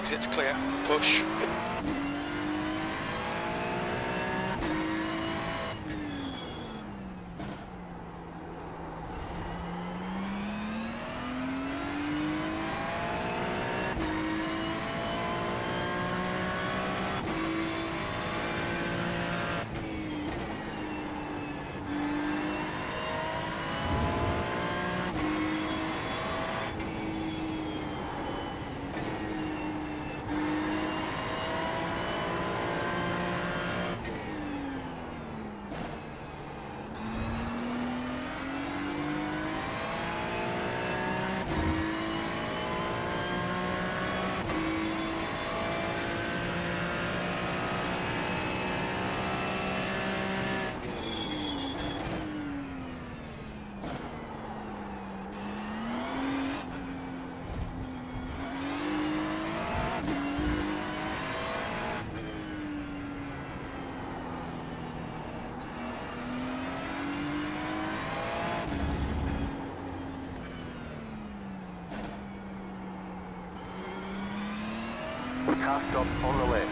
exit's clear. Push. Car stop on the left.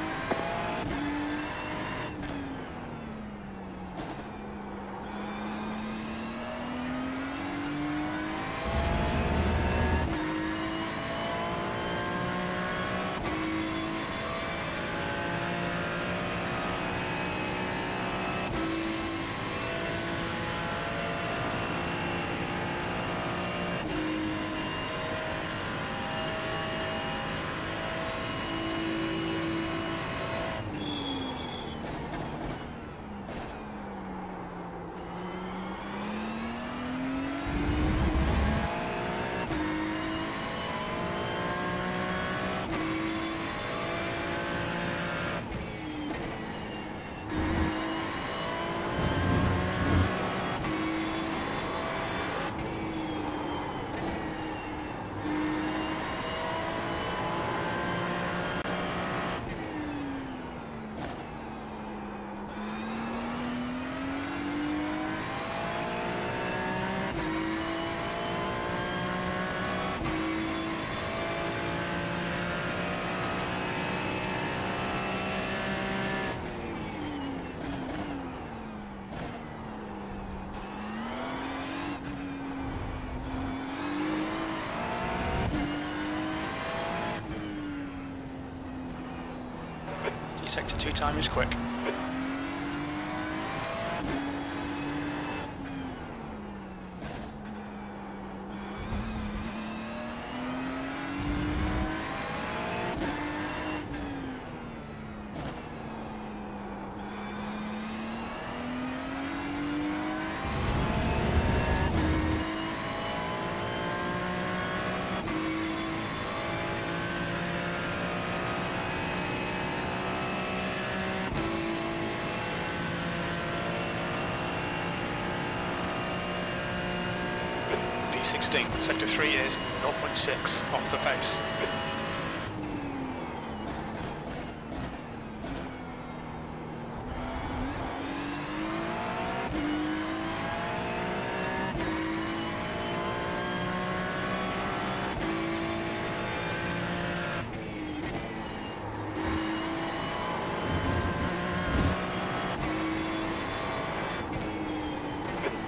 Your sector 2 time is quick. B16, sector 3 is 0.6 off the pace.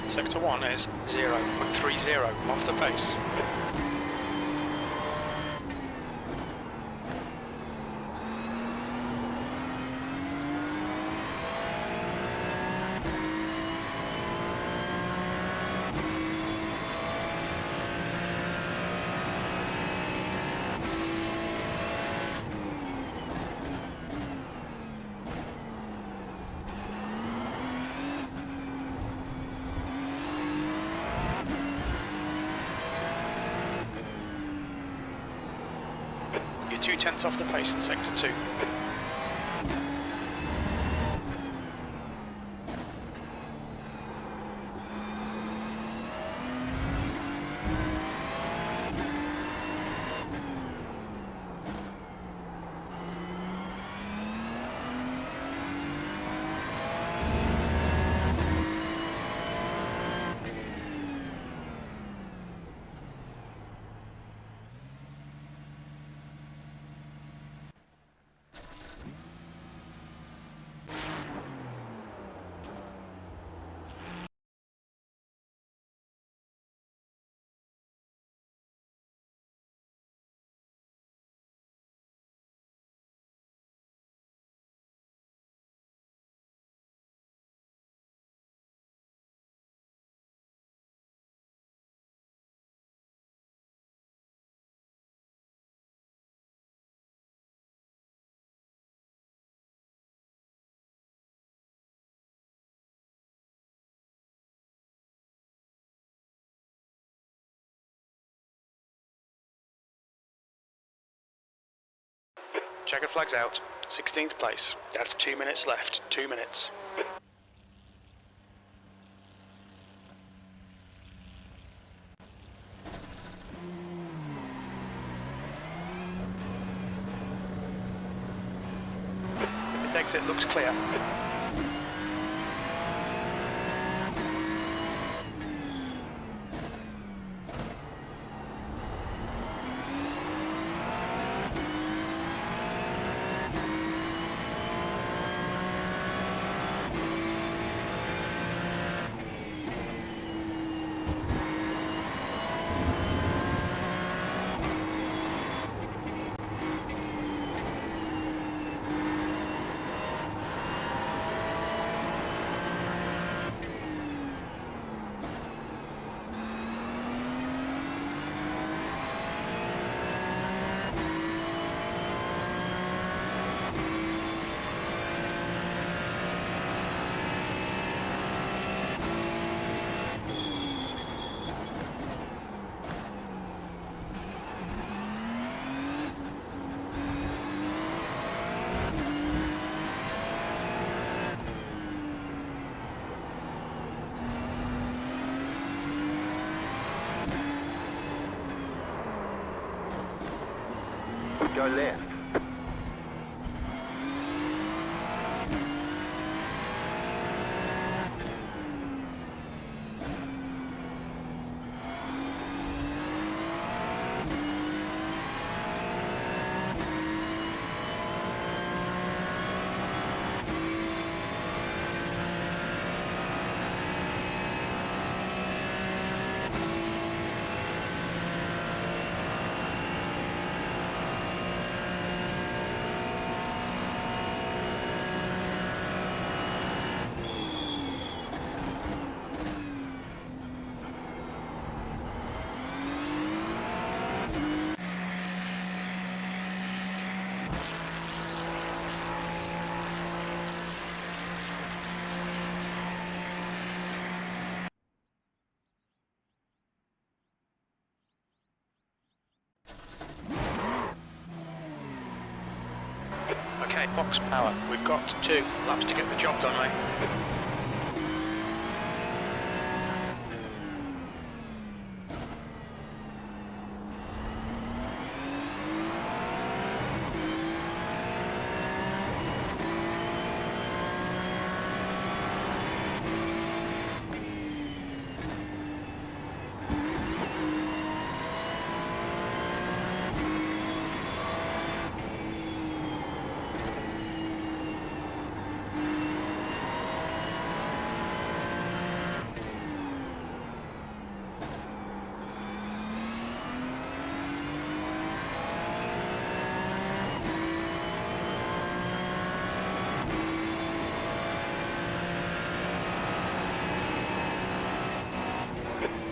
Sector 1 is 0.30 off the pace. You're 2/10 off the pace in sector 2. Checker flags out. 16th place. That's 2 minutes left. 2 minutes. If the exit looks clear. Go left. Okay, box power. We've got 2 laps to get the job done, mate.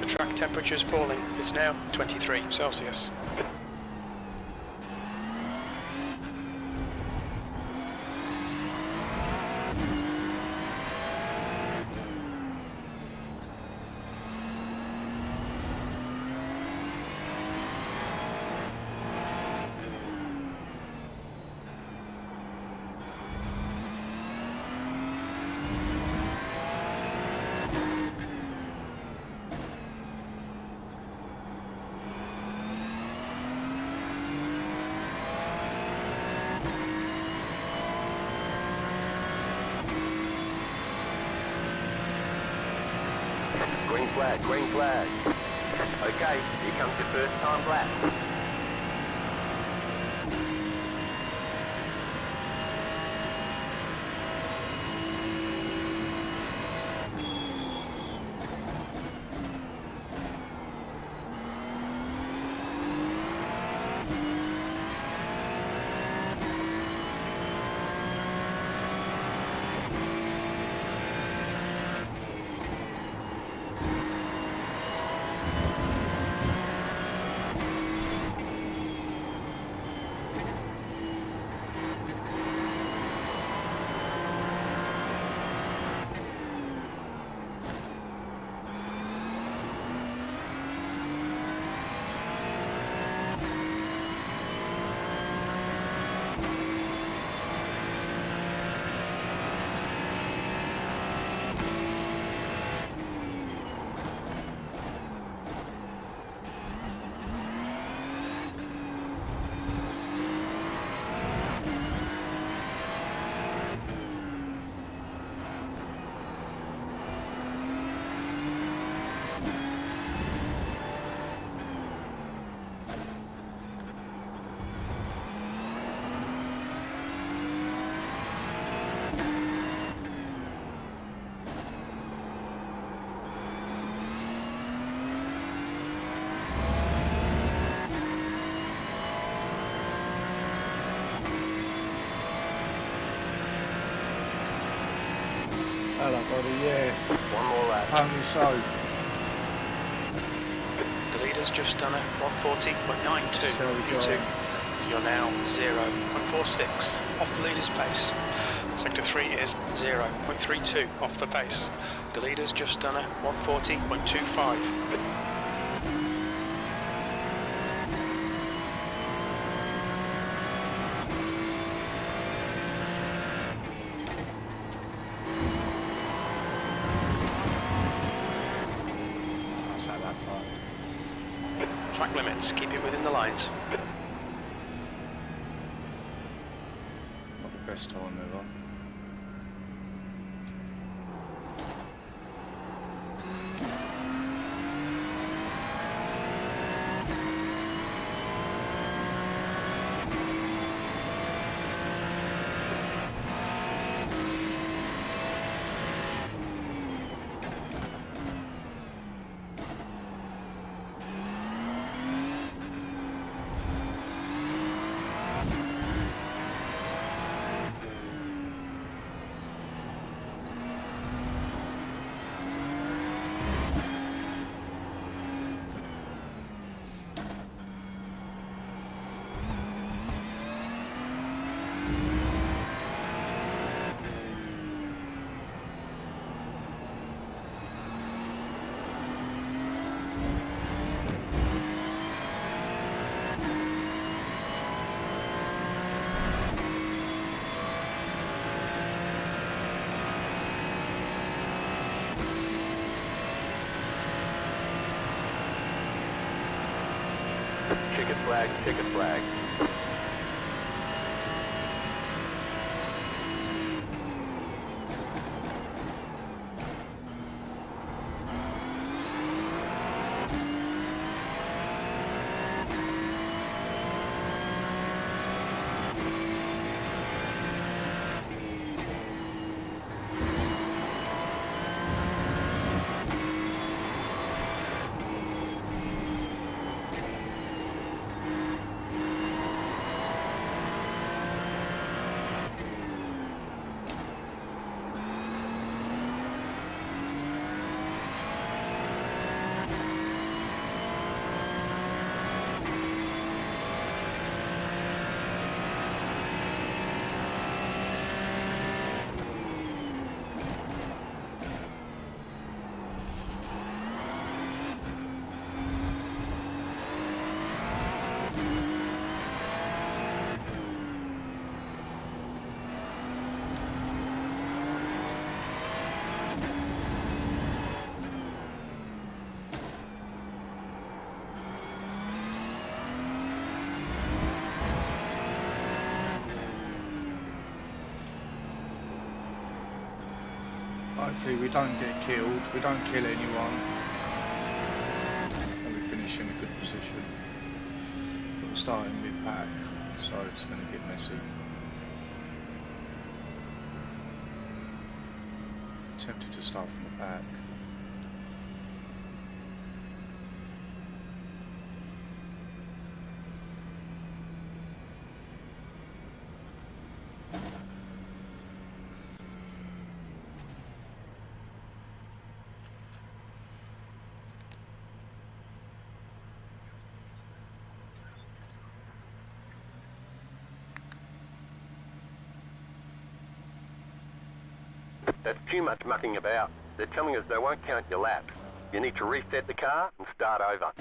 The track temperature's falling. It's now 23 Celsius. Green flag, green flag. Okay, here comes your first time lap. buddy, yeah. One more lap. Only so. The leader's just done a 140.92. So we You go. two, you're now 0.46 off the leader's pace. Sector 3 is 0.32 off the pace. The leader's just done a 140.25. That's not that far. Track limits, keep it within the lines. Not the best time ever. Checkered flag, checkered flag. Hopefully we don't get killed, we don't kill anyone, and we finish in a good position. But we're starting mid-pack, so it's going to get messy. Tempted to start from the back. That's too much mucking about. They're telling us they won't count your laps. You need to reset the car and start over.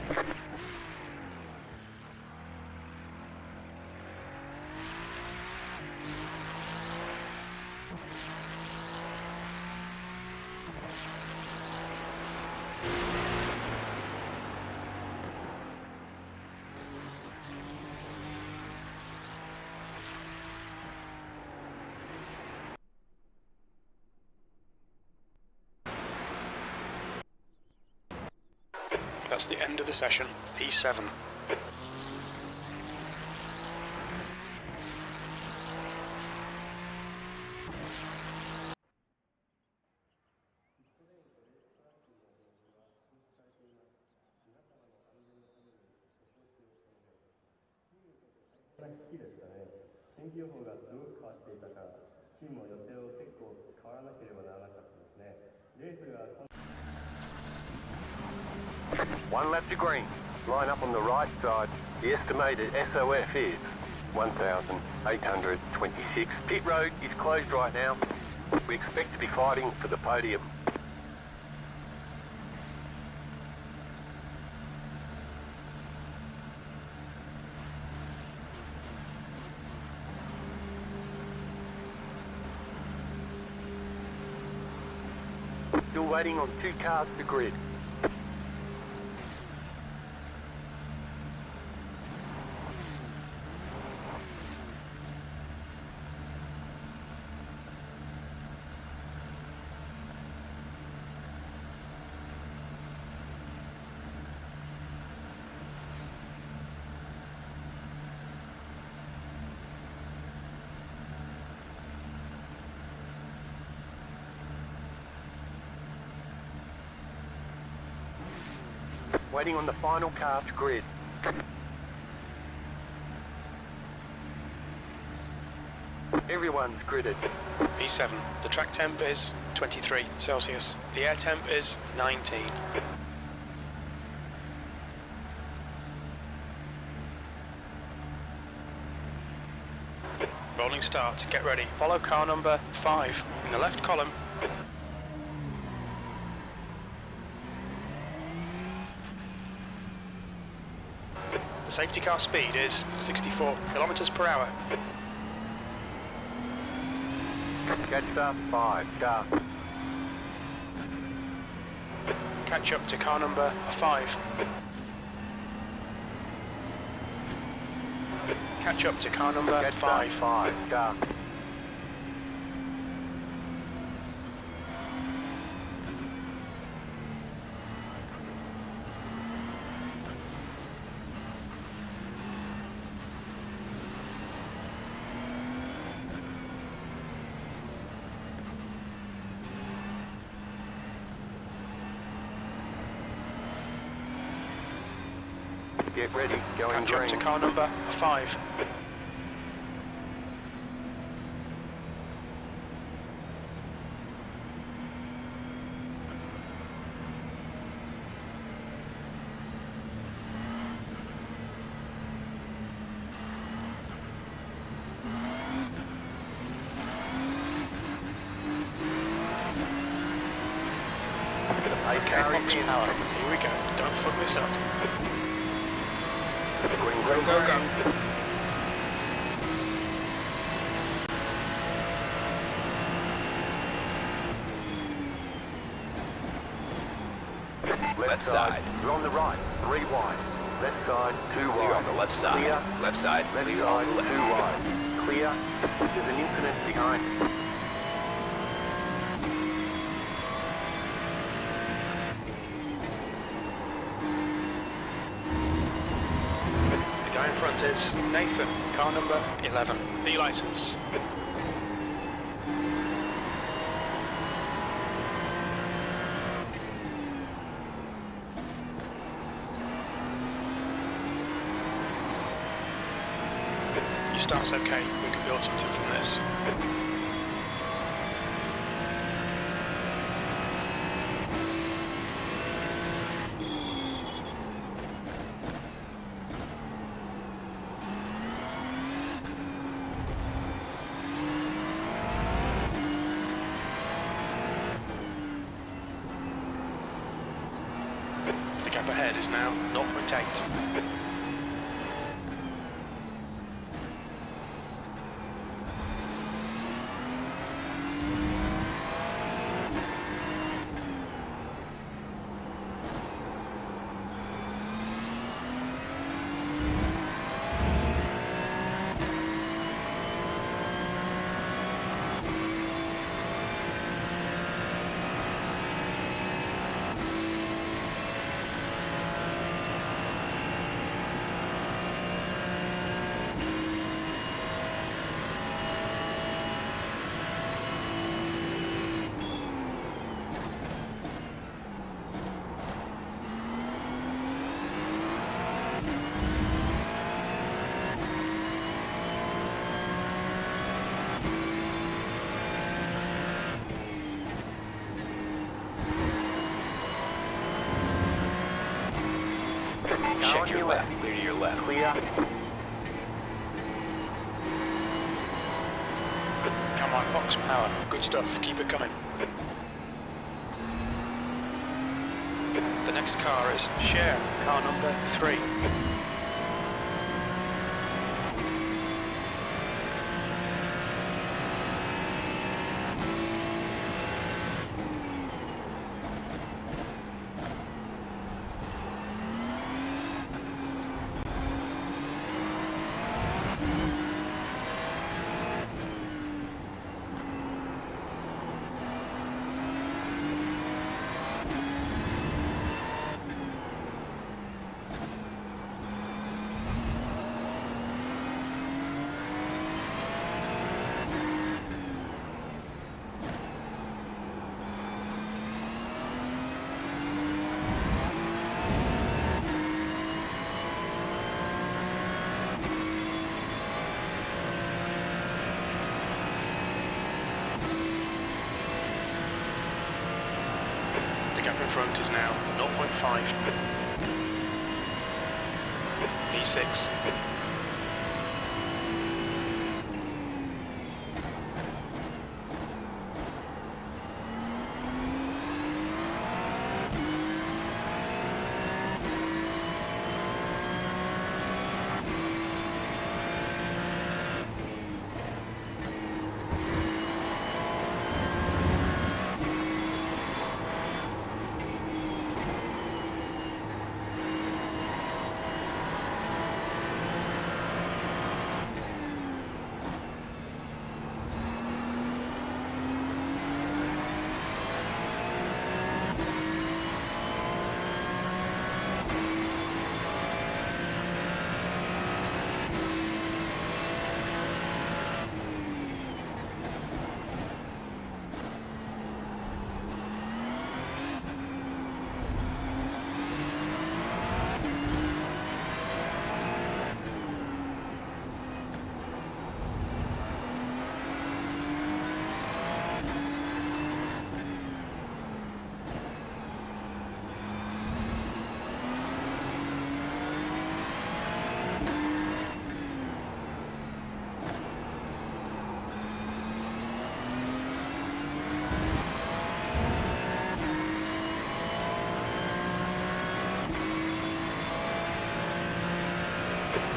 That's the end of the session, P7. One lap to green. Line up on the right side. The estimated SOF is 1,826. Pit road is closed right now. We expect to be fighting for the podium. Still waiting on 2 cars to grid. Waiting on the final car to grid. Everyone's gridded. P7, the track temp is 23 Celsius. The air temp is 19. Rolling start, get ready. Follow car number 5 in the left column. The safety car speed is 64 kilometers per hour. Catch up 5 car. Catch up to car number 5. Catch up to car number 5. 5 car. Get ready, going Catch green. up to car number 5. Okay, box power. Here we go. Don't fuck this up. Green, Go, go, go. Left side. You're on the right. 3 wide. Left side. 2 wide. Clear on the left side. Clear. Left side. Left Clear side. on the 2 left. wide. Clear. There's an incident behind. The guy in front is Nathan, car number 11. B license. Your start's okay, we can build something from this. The gap ahead is now 0.8. Check your left. Clear to your left. Clear. Come on, box power. Good stuff. Keep it coming. The next car is Share, car number 3. The gap in front is now 0.5. V6.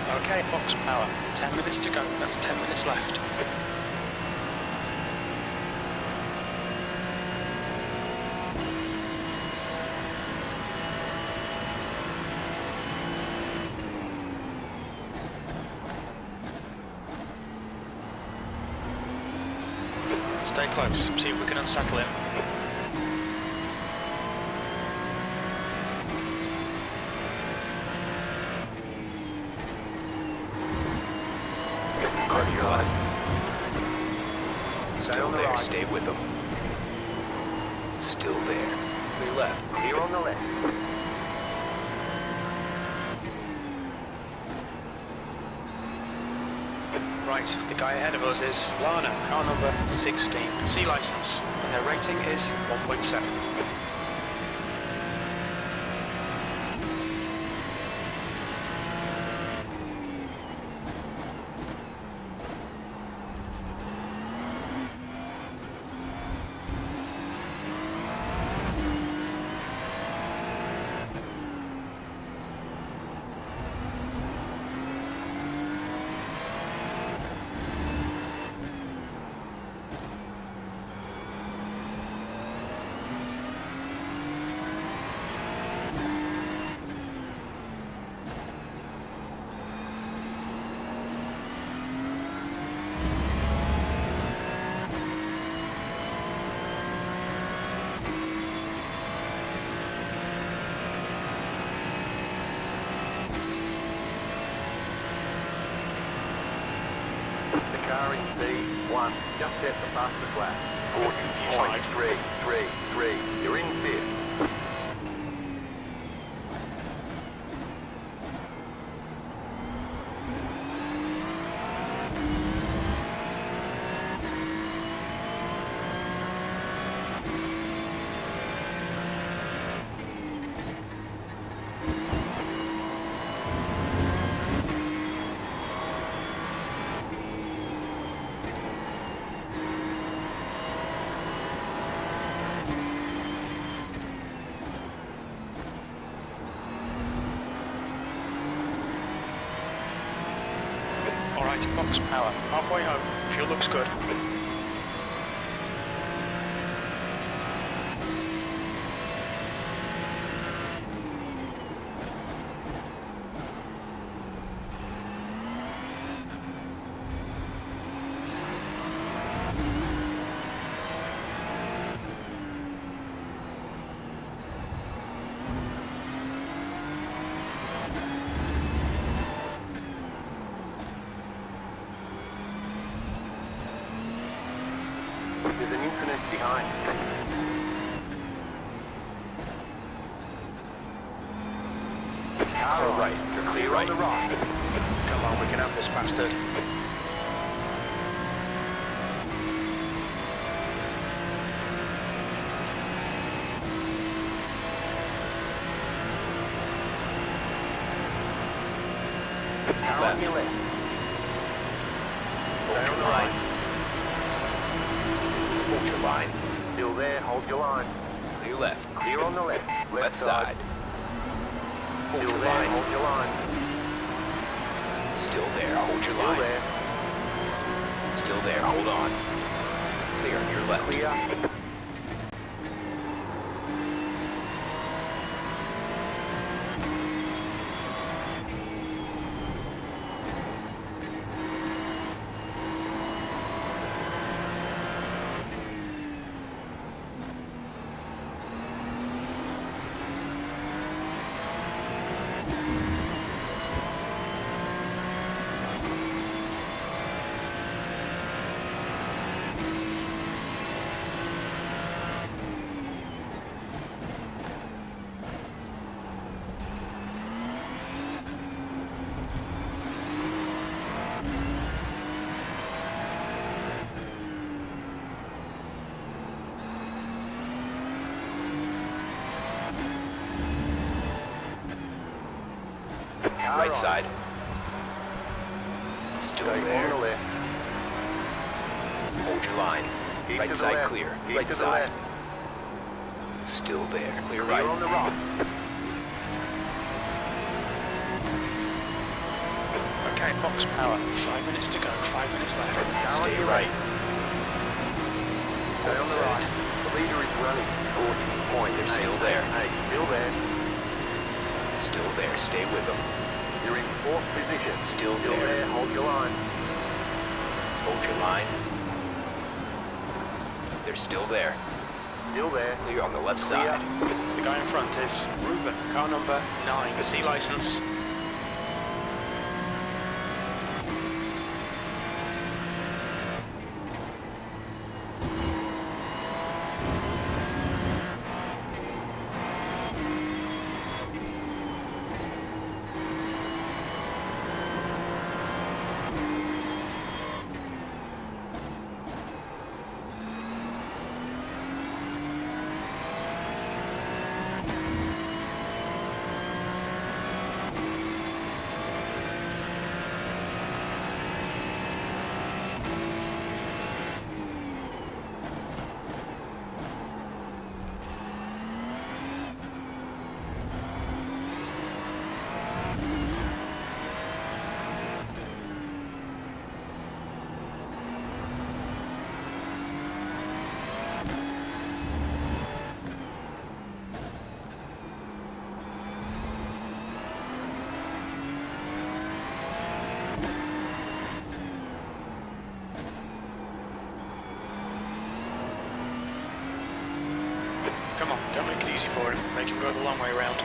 Okay, box power. 10 minutes to go. That's 10 minutes left. Stay close. See if we can unsettle him. Still there, stay with them. Still there. Clear left. Clear on the left. Right, the guy ahead of us is Lana, car number 16, C license, and their rating is 1.7. Car in P1, just set the fastest lap. 40.333. You're in fifth. Alright, box power. Halfway home. Fuel looks good. There's an incident behind. Car right. You're clear right. On the right. Come on, we can have this bastard. Car on your left. Hold your line. Hold your line. Still there, hold your line. Clear left. Clear on the left. Left side. Hold Still your there, line. hold your line. Still there. Hold your Still line. there. Still there. Hold on. Clear on your left. Clear. Right side. Still Stay there. on the left. Hold your line. Keep Right to the side left. clear. Keep Right to the side. left. Still there. Clear Clear right. on the right. Okay, box power. 5 minutes to go. 5 minutes left. Car on Stay your right. left. Stay on the right. The leader is running. 40. They're still there. Hey, still there. Still there. Stay with them. You're in fourth position. Still Still there. there. Hold your line. Hold your line. They're still there. Still there. Clear on the left Clear. side. The guy in front is Ruben, car number 9. C license. Come on, don't make it easy for him. Make him go the long way round.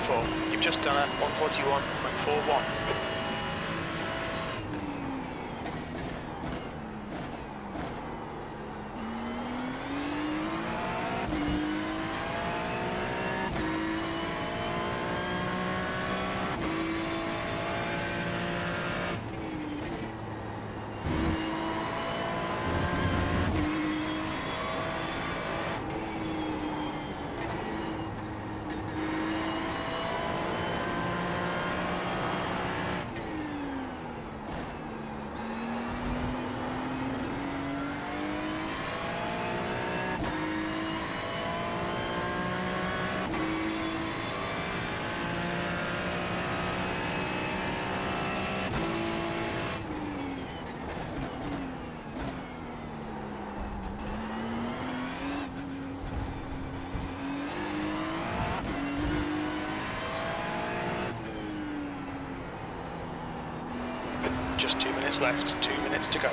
E4, you've just done a 141.41. minutes left, 2 minutes to go.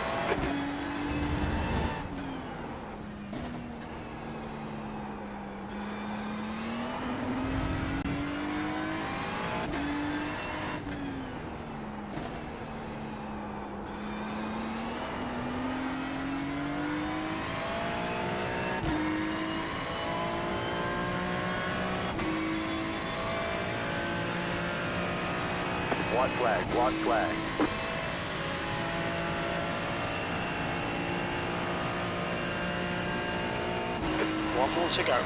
White flag, white flag. One more to go.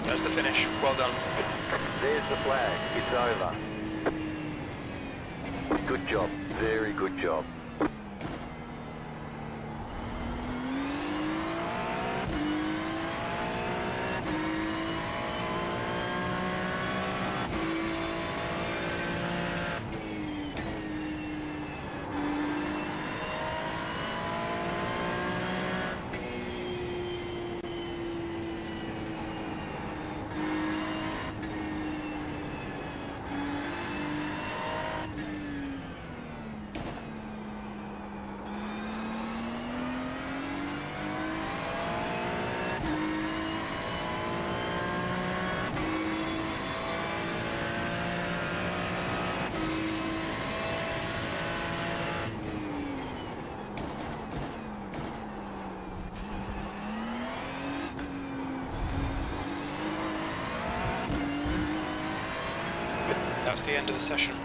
There's the finish. Well done. There's the flag. It's over. Good job. Very good job. That's the end of the session.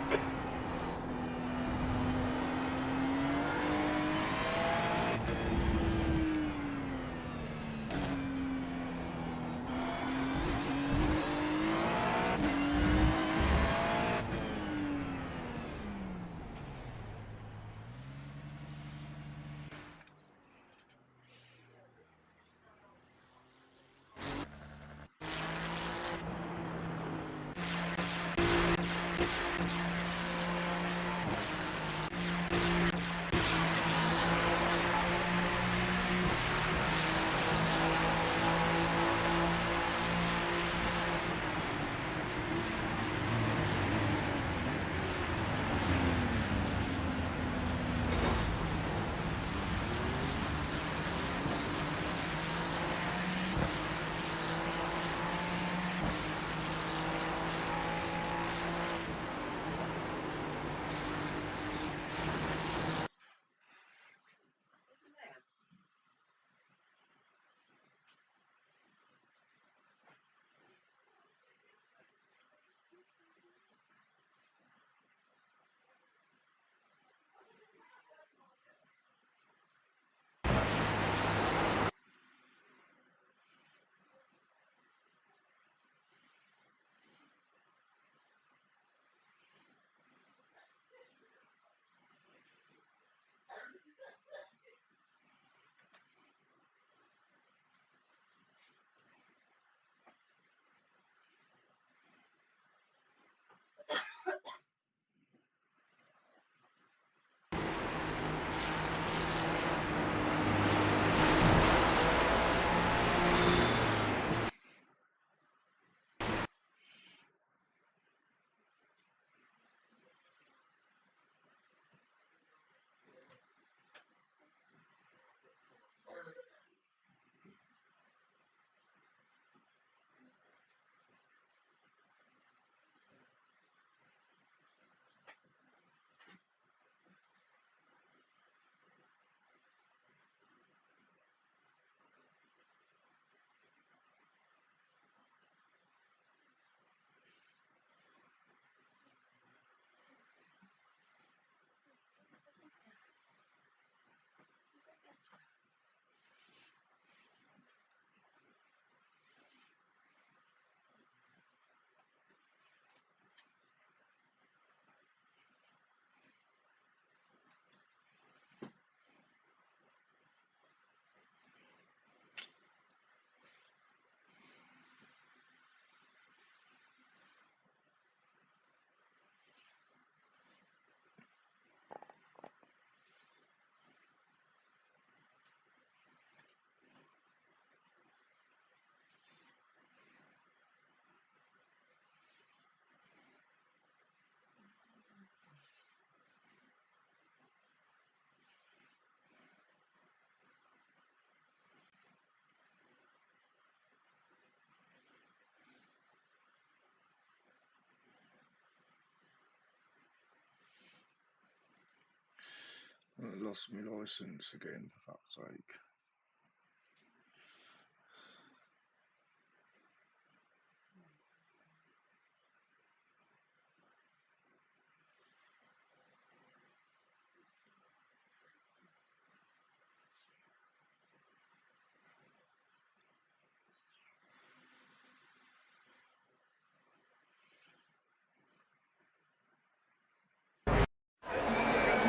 I lost my licence again, for fuck's sake.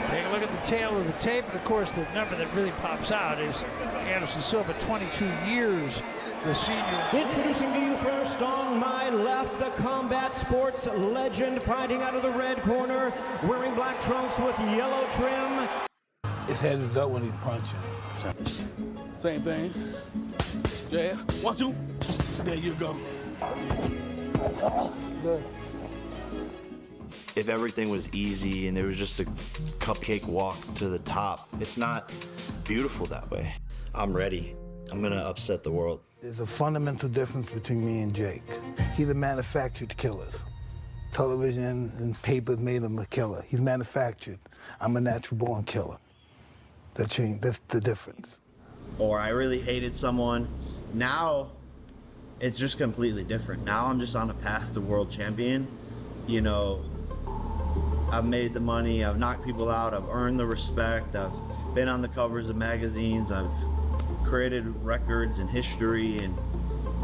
Take a look at the tail of the tape, and of course the number that really pops out is Anderson Silva, 22 years, the senior. Introducing to you first on my left, the combat sports legend fighting out of the red corner, wearing black trunks with yellow trim. His head is up when he's punching. Same thing. Yeah. 1, 2. There you go. Good. If everything was easy and it was just a cupcake walk to the top, it's not beautiful that way. I'm ready. I'm gonna upset the world. There's a fundamental difference between me and Jake. He's a manufactured killer. Television and papers made him a killer. He's manufactured. I'm a natural-born killer. That's the difference. Or I really hated someone. Now, it's just completely different. Now I'm just on a path to world champion. You know, I've made the money, I've knocked people out, I've earned the respect, I've been on the covers of magazines, I've created records and history and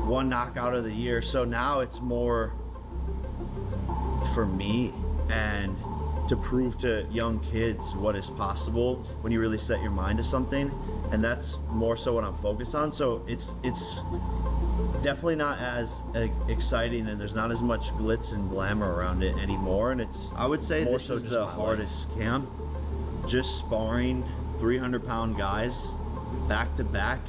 won knockout of the year. So now it's more for me and to prove to young kids what is possible when you really set your mind to something. And that's more so what I'm focused on. So it's definitely not as exciting, and there's not as much glitz and glamour around it anymore. And I would say this is the hardest camp. Just sparring 300-pound guys back to back.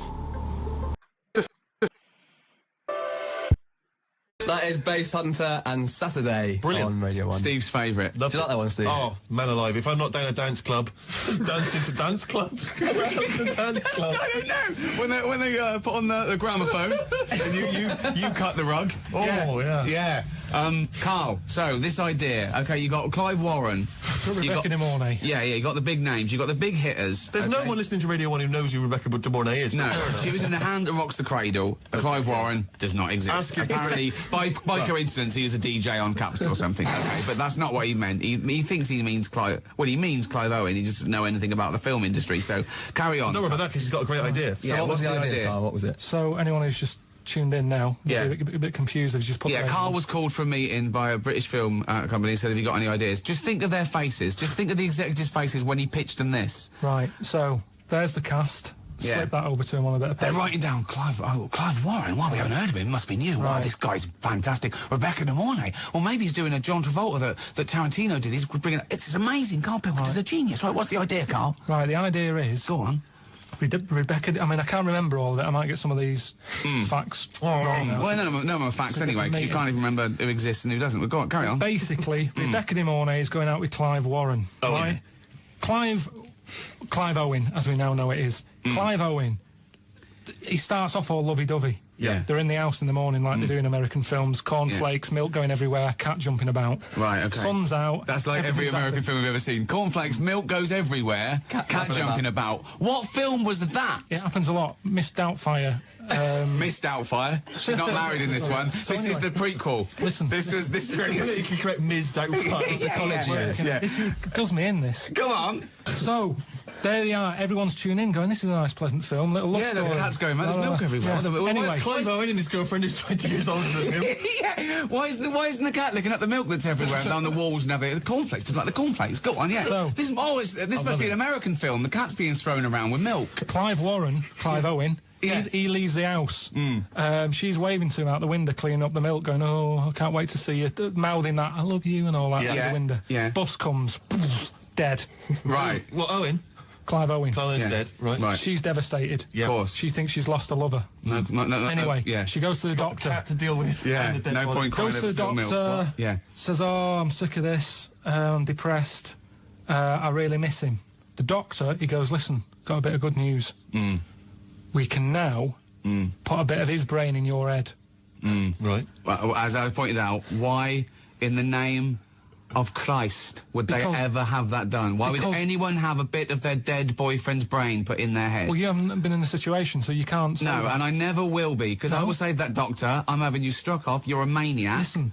That is Base Hunter and Saturday on Radio 1. Steve's favourite. Do you like that one, Steve? Oh, man alive. If I'm not down a dance club, dancing to dance clubs. The dance club. I don't know. When they put on the gramophone and you cut the rug. Oh, yeah. Yeah. Carl, so this idea. Okay, you got Clive Warren. Rebecca De Mornay. Yeah, you got the big names. You got the big hitters. There's no one listening to Radio 1 who knows who Rebecca De Mornay is. No, she was in The Hand That Rocks the Cradle. Clive Warren does not exist. Apparently, by coincidence, he was a DJ on Capital or something. Okay, but that's not what he meant. He thinks he means Clive. Well, he means Clive Owen. He just doesn't know anything about the film industry. So carry on. Don't worry about that because he's got a great idea. So yeah, what was the idea, Carl? What was it? So anyone who's just tuned in now, a bit confused, they've just put. Yeah, Carl was called for a meeting by a British film company and said, have you got any ideas? Just think of their faces. Just think of the executives' faces when he pitched them this. Right, so there's the cast. Slip that over to him on a bit of paper. They're writing down Clive Warren. Well, we haven't heard of him. Must be new. Right. Wow, this guy's fantastic. Rebecca De Mornay. Well, maybe he's doing a John Travolta that Tarantino did. He's bringing. It's amazing. Carl Pilkington's a genius. Right, what's the idea, Carl? Right, the idea is. Go on. Rebecca, I mean, I can't remember all of it. I might get some of these facts wrong. Well, none of them facts anyway, because you can't even remember who exists and who doesn't. But go on, carry on. Basically, Rebecca De Mornay is going out with Clive Warren. Oh, right? Yeah. Clive Owen, as we now know it is. Clive Owen, he starts off all lovey-dovey. Yeah. They're in the house in the morning like they do in American films. Cornflakes, milk going everywhere, cat jumping about. Right, okay. Sun's out. That's like every American film we've ever seen. Cornflakes, milk goes everywhere, cat jumping about. What film was that? It happens a lot. Miss Doubtfire. Miss Doubtfire. She's not married in this one. So this is the prequel. Listen. This is politically correct Ms. Doubtfire. It's the college years. Yeah. This does me in this. Go on. So, there they are. Everyone's tuning in, going, this is a nice, pleasant film. Little love story. Yeah, the cat's going, man. There's milk everywhere. Yeah. Anyway. Clive Owen and his girlfriend who's 20 years older than him. Yeah. Why isn't the cat licking up the milk that's everywhere down the walls and everything? The cornflakes, just like the cornflakes. Go on, yeah. So, this must be an American film. The cat's being thrown around with milk. Clive Owen. Yeah. He leaves the house. She's waving to him out the window, cleaning up the milk, going, oh, I can't wait to see you. Mouthing that, I love you, and all that out the window. Yeah. Bus comes, dead. Right. Well, Owen? Clive Owen. Clive Owen's dead, right. She's devastated. Yeah, of course. She thinks she's lost a lover. No, anyway, yeah. She goes to the doctor. Cat to deal with. Yeah, no point crying goes to the doctor, says, oh, I'm sick of this, I'm depressed, I really miss him. The doctor, he goes, listen, got a bit of good news. We can now put a bit of his brain in your head. Right. Well, as I pointed out, why, in the name of Christ would they ever have that done? Why would anyone have a bit of their dead boyfriend's brain put in their head? Well, you haven't been in the situation, so you can't say No, that. and I never will be, because I will say to that doctor, I'm having you struck off, you're a maniac. Listen,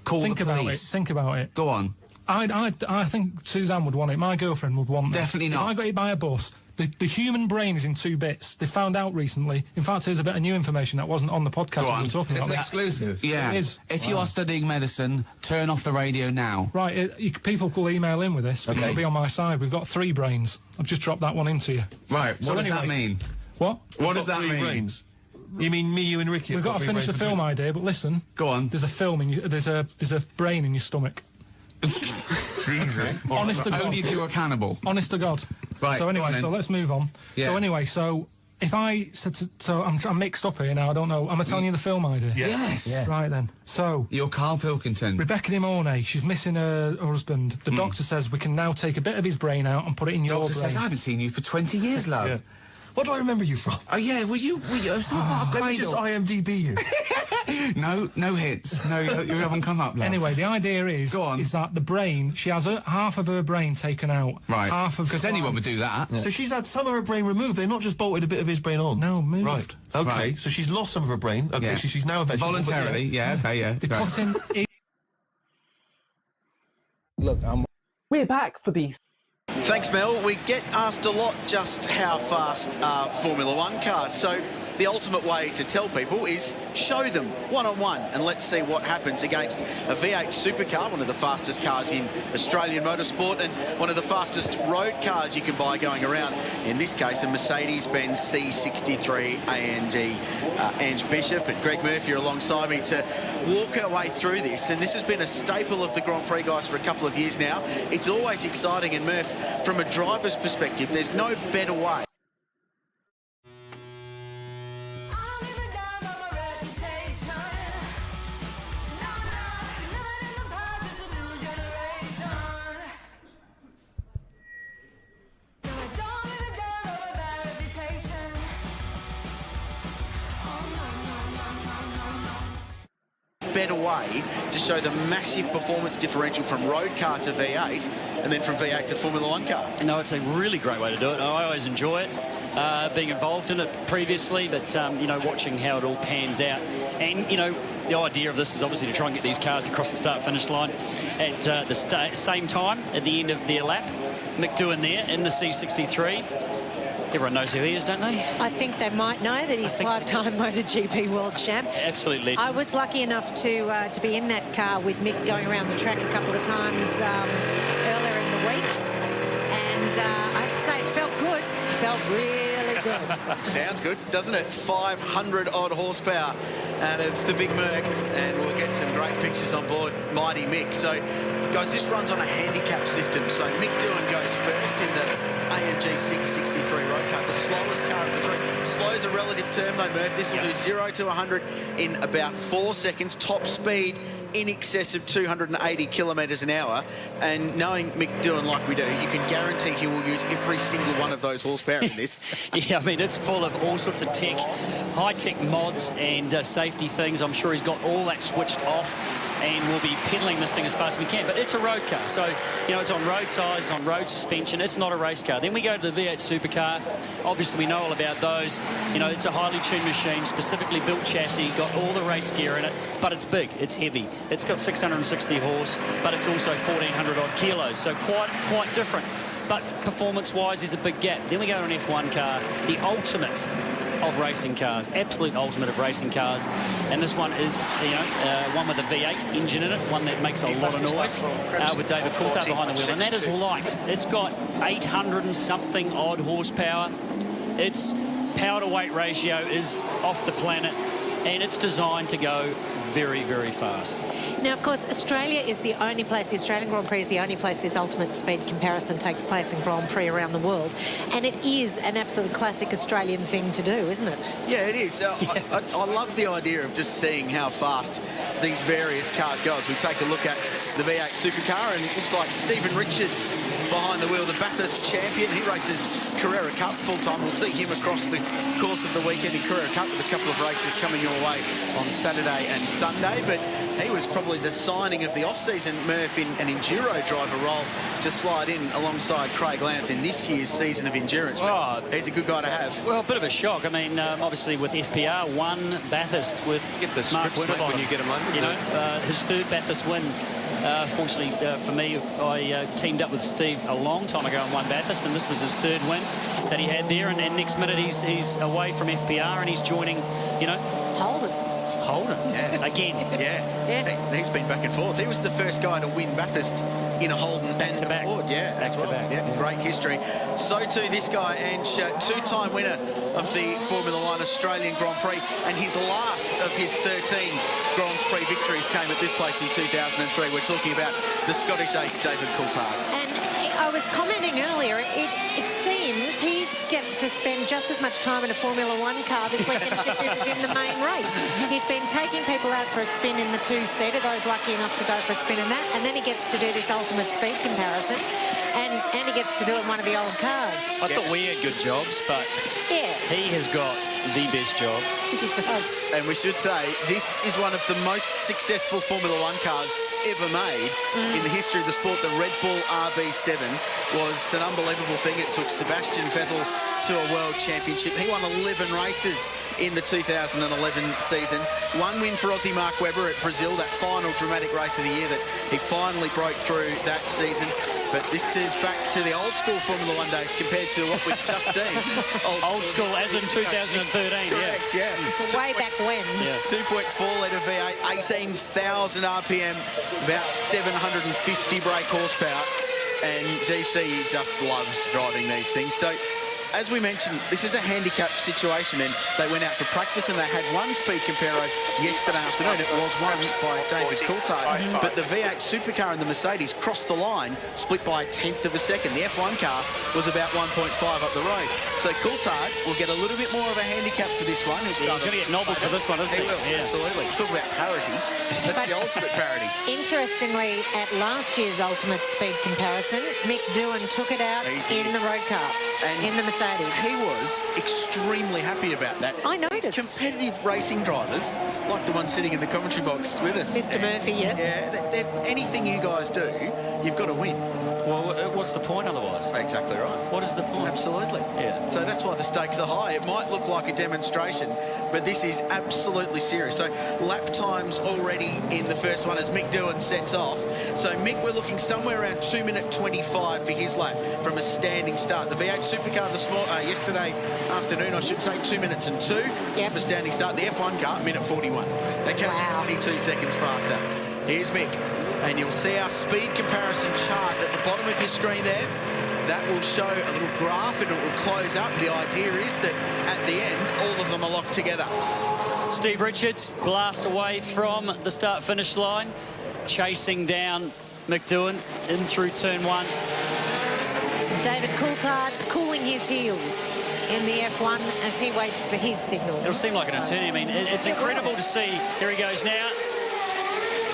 call think the about police. it. Think about it. Go on. I think Suzanne would want it. My girlfriend would want this. Definitely not. If I got hit by a bus, the human brain is in 2 bits. They found out recently. In fact, here's a bit of new information that wasn't on the podcast we were talking about. It's exclusive. Yeah. It is. If you are studying medicine, turn off the radio now. Right, people will email in with this. Okay. It'll be on my side. We've got 3 brains. I've just dropped that one into you. Right, what does that mean? What? What does that mean? Brains. You mean me, you and Ricky? We've got to finish the film idea, but listen. Go on. There's a film in you. There's a brain in your stomach. Jesus. Honest to God. Only if you're a cannibal. Honest to God. Right, So anyway, go on then. so let's move on. Yeah. So anyway, so if I said so I'm mixed up here now. I don't know. Am I telling you the film idea? Yes. Yeah. Right then. So you're Carl Pilkington. Rebecca De Mornay. She's missing her husband. The doctor says we can now take a bit of his brain out and put it in your Doctor brain. says I haven't seen you for 20 years, love. Yeah. What do I remember you from? Oh yeah, were you Let me just IMDb you. No hits. No, you haven't come up, love. Anyway, the idea is that the brain, she has half of her brain taken out. Right. Half of because anyone would do that. So she's had some of her brain removed. They've not just bolted a bit of his brain on. No, moved. Right. Okay. Right. So she's lost some of her brain. Okay. Yeah. So she's now a vegetable. Voluntarily. Yeah. Okay. Yeah. They Right. put in. Look, we're back for these. Thanks, Mel. We get asked a lot just how fast are Formula One cars. So the ultimate way to tell people is show them one-on-one and let's see what happens against a V8 supercar, one of the fastest cars in Australian motorsport and one of the fastest road cars you can buy going around. In this case, a Mercedes-Benz C63 AMG. Ange Bishop and Greg Murphy are alongside me to walk our way through this. And this has been a staple of the Grand Prix, guys, for a couple of years now. It's always exciting. And Murph, from a driver's perspective, there's no better way. Better way to show the massive performance differential from road car to V8 and then from V8 to Formula One car. No, it's a really great way to do it. I always enjoy it, being involved in it previously, but, you know, watching how it all pans out. And, you know, the idea of this is obviously to try and get these cars to cross the start-finish line at the same time at the end of their lap. Mick Doohan there in the C63. Everyone knows who he is, don't they? I think they might know that he's 5-time MotoGP world champ. Absolutely. I was lucky enough to be in that car with Mick going around the track a couple of times earlier in the week. And I have to say, it felt good. It felt really good. Sounds good, doesn't it? 500-odd horsepower out of the Big Merc. And we'll get some great pictures on board Mighty Mick. So, guys, this runs on a handicap system. So Mick Doohan goes first in the AMG C63 road car, the slowest car of the three. Slow is a relative term though, Murph. This will do 0 to 100 in about 4 seconds. Top speed in excess of 280 kilometres an hour. And knowing Mick Doohan like we do, you can guarantee he will use every single one of those horsepower in this. Yeah, I mean, it's full of all sorts of tech, high-tech mods and safety things. I'm sure he's got all that switched off. And we'll be pedaling this thing as fast as we can. But it's a road car, so, you know, it's on road tyres, on road suspension. It's not a race car. Then we go to the V8 supercar. Obviously, we know all about those. You know, it's a highly tuned machine, specifically built chassis, got all the race gear in it, but it's big, it's heavy. It's got 660 horse, but it's also 1,400-odd kilos, so quite different. But performance-wise, there's a big gap. Then we go to an F1 car, the ultimate of racing cars, absolute ultimate of racing cars, and this one is, you know, one with a V8 engine in it, one that makes a lot of noise, with David Coulthard behind the wheel, and that is light. It's got 800 and something odd horsepower. Its power to weight ratio is off the planet, and it's designed to go very, very fast. Now, of course, Australia is the only place, the Australian Grand Prix is the only place this ultimate speed comparison takes place in Grand Prix around the world. And it is an absolute classic Australian thing to do, isn't it? Yeah, it is. I love the idea of just seeing how fast these various cars go as we take a look at the V8 supercar, and it looks like Stephen Richards behind the wheel. The Bathurst champion, he races Carrera Cup full-time. We'll see him across the course of the weekend in Carrera Cup with a couple of races coming your way on Saturday and Sunday. But he was probably the signing of the off-season, Murph, in an enduro driver role to slide in alongside Craig Lowndes in this year's season of endurance. But he's a good guy to have. Well, a bit of a shock. I mean, obviously with FPR, won Bathurst with Mark Winterbottom. When you get a moment. You know, his third Bathurst win. Fortunately for me, I teamed up with Steve a long time ago and won Bathurst, and this was his third win that he had there. And next minute he's away from FPR and he's joining, you know, Holden. Yeah. Again. Yeah. He's been back and forth. He was the first guy to win Bathurst in a Holden back-to-back. Yeah, back-to-back. Yeah, great history. So too this guy, and two-time winner of the Formula One Australian Grand Prix, and his last of his 13 Grand Prix victories came at this place in 2003. We're talking about the Scottish ace, David Coulthard. And I was commenting earlier, it seems he's getting to spend just as much time in a Formula One car this weekend as if he was in the main race. He's been taking people out for a spin in the two-seater, those lucky enough to go for a spin in that, and then he gets to do this ultimate speed comparison, and he gets to do it in one of the old cars. I thought we had good jobs, but he has got the best job. He does. And we should say, this is one of the most successful Formula One cars ever made in the history of the sport. The Red Bull RB7 was an unbelievable thing. It took Sebastian Vettel to a world championship. He won 11 races in the 2011 season. One win for Aussie Mark Webber at Brazil, that final dramatic race of the year that he finally broke through that season. But this is back to the old school Formula One days compared to what we've just seen. Old school as in 2013, correct, yeah. Way back when. 2.4-litre V8, 18,000 RPM, about 750 brake horsepower. And DC just loves driving these things. So, as we mentioned, this is a handicap situation, and they went out for practice and they had one speed comparo yesterday afternoon. It was won by David Coulthard, but the V8 supercar and the Mercedes crossed the line, split by 1/10 of a second. The F1 car was about 1.5 up the road. So Coulthard will get a little bit more of a handicap for this one. He's going to get nobbled for this one, isn't he? He will, absolutely. Talk about parity. That's the ultimate parity. Interestingly, at last year's ultimate speed comparison, Mick Doohan took it out in the road car, in the Mercedes. He was extremely happy about that. I noticed. Competitive racing drivers, like the one sitting in the commentary box with us. Mr. Murphy, yes. Yeah, anything you guys do, you've got to win. Well, what's the point otherwise? Exactly right. What is the point? Absolutely. Yeah. So that's why the stakes are high. It might look like a demonstration, but this is absolutely serious. So lap times already in the first one as Mick Doohan sets off. So Mick, we're looking somewhere around 2:25 for his lap from a standing start. The V8 supercar yesterday afternoon, I should say, 2 minutes and 2. Yep. The standing start. The F1 car, 1:41. That comes 22 seconds faster. Here's Mick. And you'll see our speed comparison chart at the bottom of your screen there. That will show a little graph and it will close up. The idea is that at the end, all of them are locked together. Steve Richards blasts away from the start-finish line, chasing down Mick Doohan in through turn 1. David Coulthard cooling his heels in the F1 as he waits for his signal. It'll seem like an eternity. I mean, it's incredible to see. Here he goes now.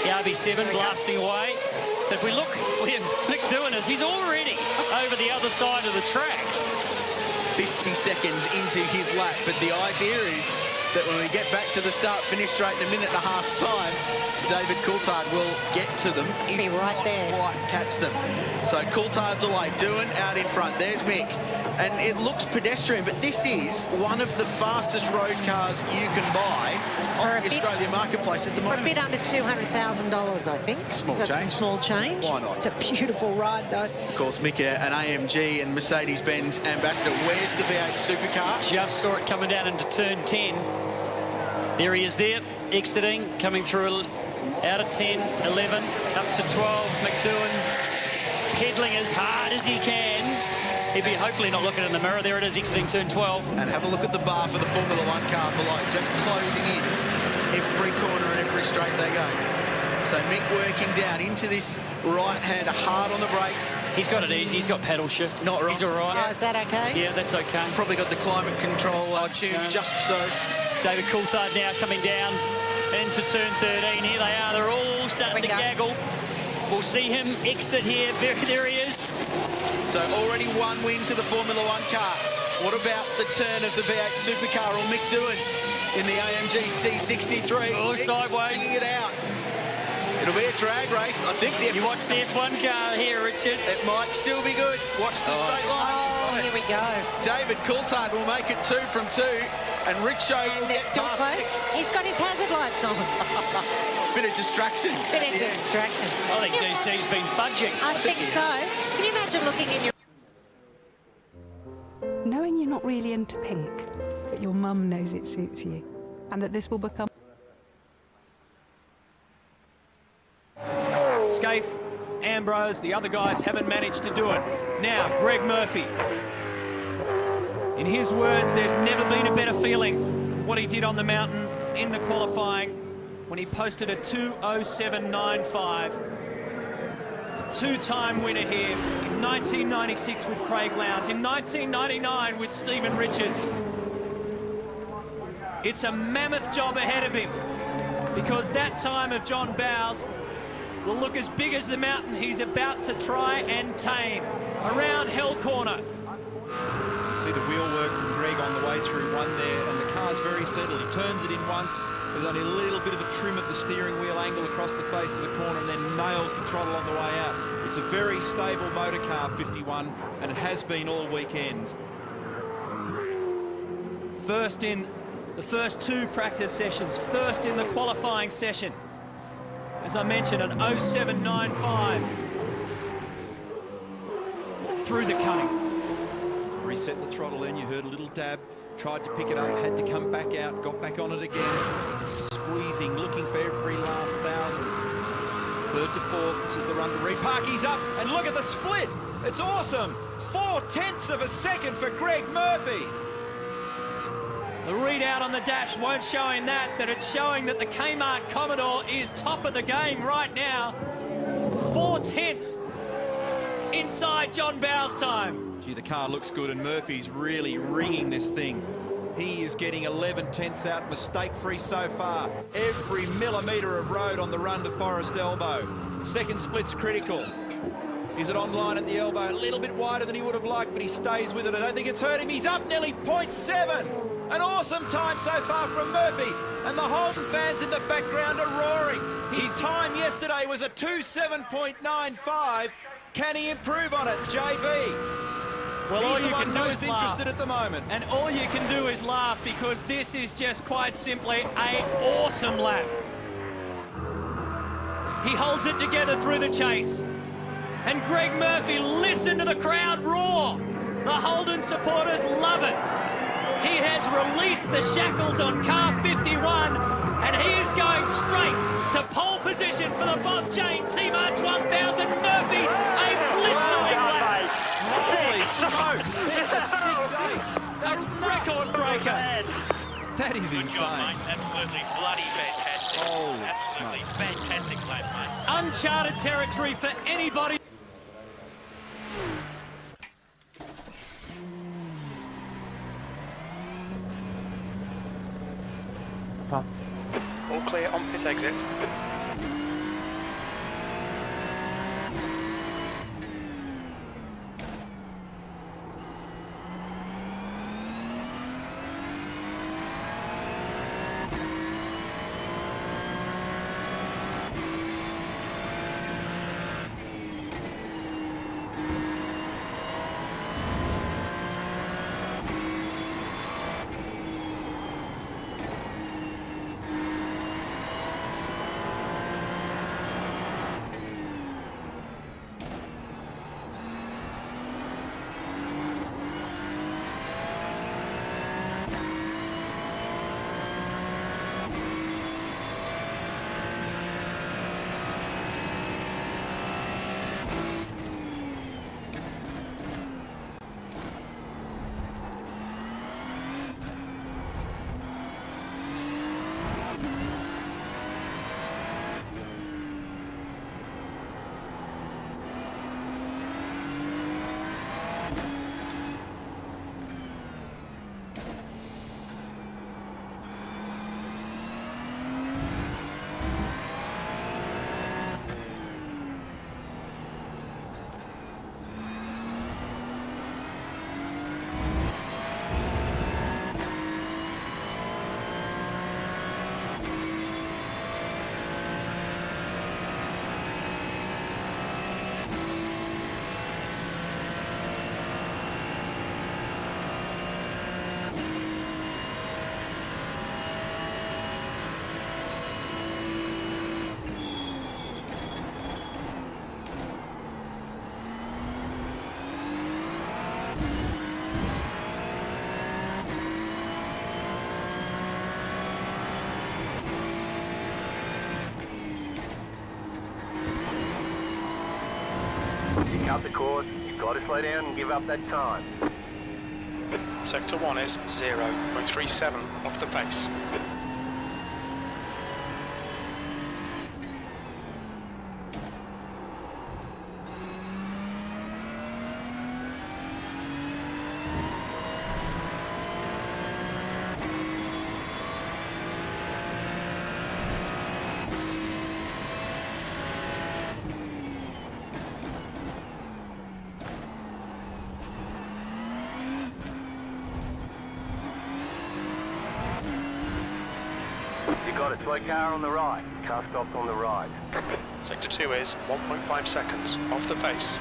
The RB7 blasting away. But if we look where Mick Doohan is, he's already over the other side of the track. 50 seconds into his lap, but the idea is that when we get back to the start-finish straight in 1.5 minutes time, David Coulthard will get to them. Be right there. Quite catch them. So Coulthard's away, Doohan out in front. There's Mick. And it looks pedestrian, but this is one of the fastest road cars you can buy on the Australian marketplace at the moment. For a bit under $200,000, I think. Small Got change. some small change. Why not? It's a beautiful ride, though. Of course, Mick, an AMG and Mercedes-Benz ambassador. Where's the V8 supercar? Just saw it coming down into turn 10. There he is there, exiting, coming through out of 10, 11, up to 12. Mick Doohan pedaling as hard as he can. He'd be hopefully not looking in the mirror. There it is, exiting turn 12. And have a look at the bar for the Formula One car below, just closing in every corner and every straight they go. So Mick working down into this right hand, hard on the brakes. He's got it easy. He's got pedal shift. Not wrong. He's all right. Oh, is that okay? Yeah, that's okay. Probably got the climate control tuned just so. David Coulthard now coming down into turn 13. Here they are. They're all starting to gaggle. We'll see him exit here. There he is. So already one win to the Formula One car. What about the turn of the V8 supercar or Mick Doohan in the AMG C63? Oh, sideways. Bringing it out. It'll be a drag race. I think you watch the F1 car here, Richard. It might still be good. Watch the straight line. Oh, here we go. David Coulthard will make it 2 from 2, and Rickshaw will get still past close. He's got his hazard lights on. Bit of distraction. Bit of distraction. I think DC's been fudging. I think so. Can you imagine looking in your... Knowing you're not really into pink, but your mum knows it suits you, and that this will become... Scaife, Ambrose, the other guys haven't managed to do it. Now, Greg Murphy. In his words, there's never been a better feeling what he did on the mountain in the qualifying when he posted a 2:07.95. A two-time winner here in 1996 with Craig Lowndes, in 1999 with Stephen Richards. It's a mammoth job ahead of him because that time of John Bowes will look as big as the mountain he's about to try and tame around Hell Corner. You see the wheel work from Greg on the way through one there, and the car's very settled. He turns it in once. There's only a little bit of a trim at the steering wheel angle across the face of the corner, and then nails the throttle on the way out. It's a very stable motor car, 51, and it has been all weekend. First in the first 2 practice sessions, first in the qualifying session. As I mentioned, an 07.95 through the cutting. Reset the throttle then, you heard a little dab, tried to pick it up, had to come back out, got back on it again, squeezing, looking for every last thousand. 3rd to 4th, this is the run to repark, he's up, and look at the split, it's awesome! 0.4 of a second for Greg Murphy. The readout on the dash won't show him that, but it's showing that the Kmart Commodore is top of the game right now. 0.4 inside John Bowes' time. Gee, the car looks good, and Murphy's really ringing this thing. He is getting 11/10 out, mistake-free so far. Every millimetre of road on the run to Forest Elbow. Second split's critical. Is it online at the elbow? A little bit wider than he would have liked, but he stays with it. I don't think it's hurt him. He's up nearly 0.7. An awesome time so far from Murphy. And the Holden fans in the background are roaring. His time yesterday was a 2:07.95. Can he improve on it, JB? Well, all He's you the can one do most is laugh. interested at the moment. And all you can do is laugh because this is just quite simply an awesome lap. He holds it together through the chase. And Greg Murphy, listen to the crowd roar. The Holden supporters love it. He has released the shackles on car 51 and he is going straight to pole position for the Bob Jane T-Marts 1000. Murphy, a blistering lap. Holy smokes! 6.8. That's a record breaker. That is insane. Absolutely bloody fantastic. Holy Absolutely fantastic lap, mate. Uncharted territory for anybody. All clear on pit exit. Got to slow down and give up that time. Sector 1 is 0.37 off the pace. You got a slow car on the right. Car stopped on the right. Sector 2 is 1.5 seconds off the pace.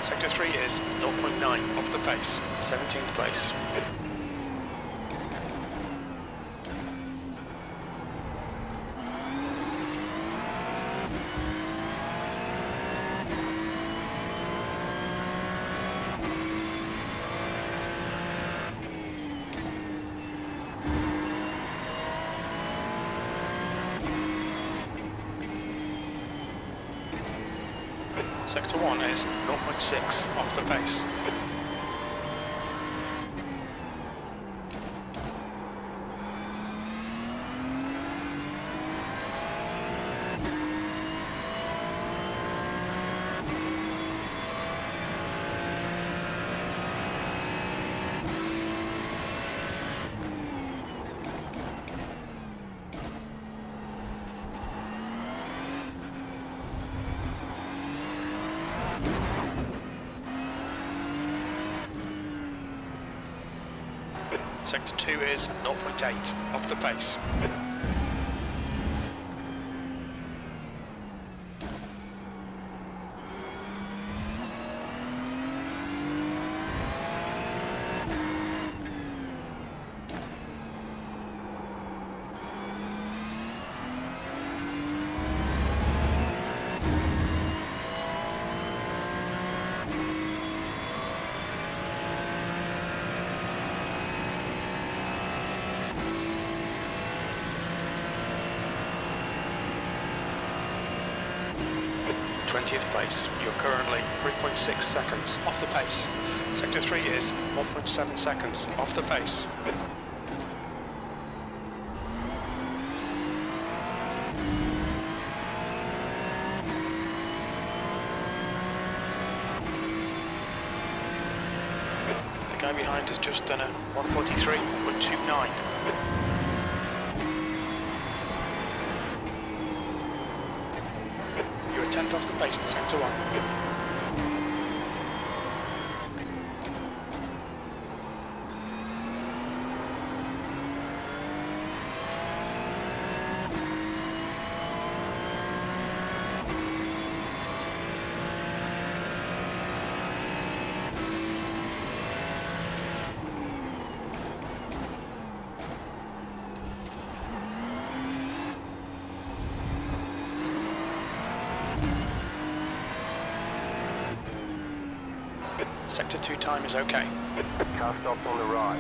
Sector 3 is 0.9 off the pace, 17th place. Sector 1 is 0.6 off the pace. Sector 2 is 0.8 off the pace. Place. You're currently 3.6 seconds off the pace. Sector 3 is 1.7 seconds off the pace. The guy behind has just done a 143.29. You're a tenth off the pace in Sector 1. Sector 2 time is okay. Car stopped on the right.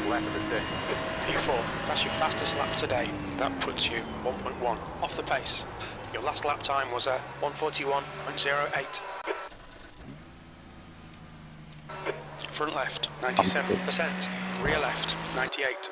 Lap of the session. P4, that's your fastest lap today. That puts you 1.1 off the pace. Your last lap time was a 141.08. Front left, 97%. Rear left, 98.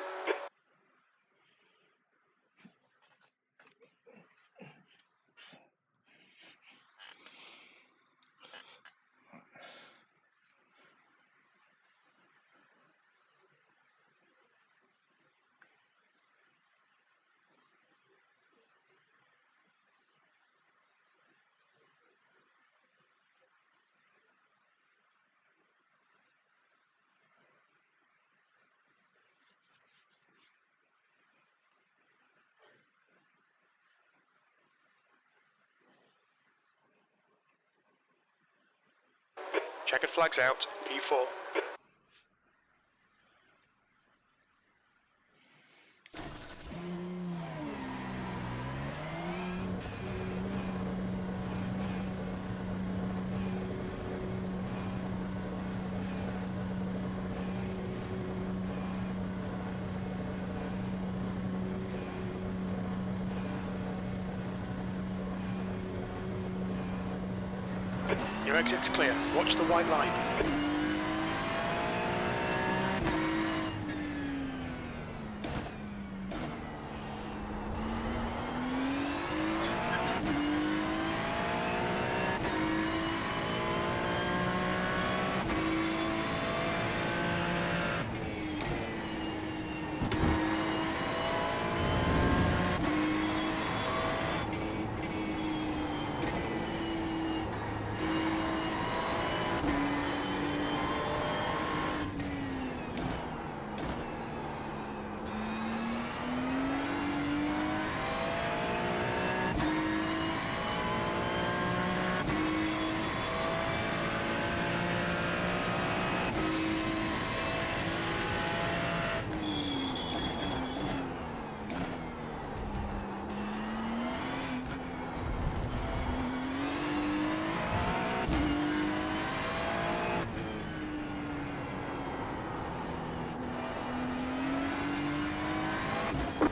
Checkered flags out, P4. Your exit's clear. Watch the white line.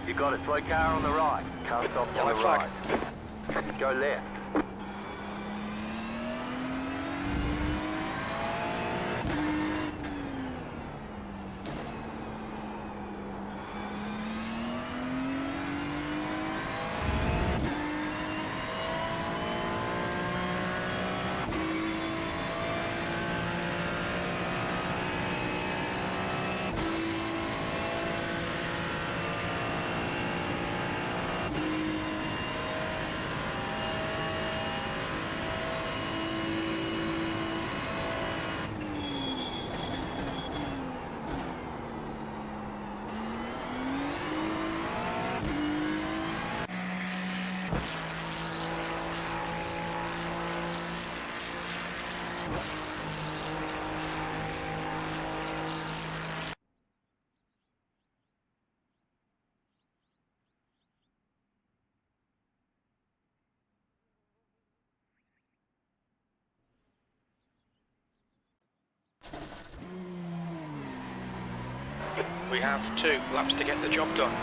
You got it. Slow car on the right. Car stop on the right. Go left. We have 2 laps to get the job done.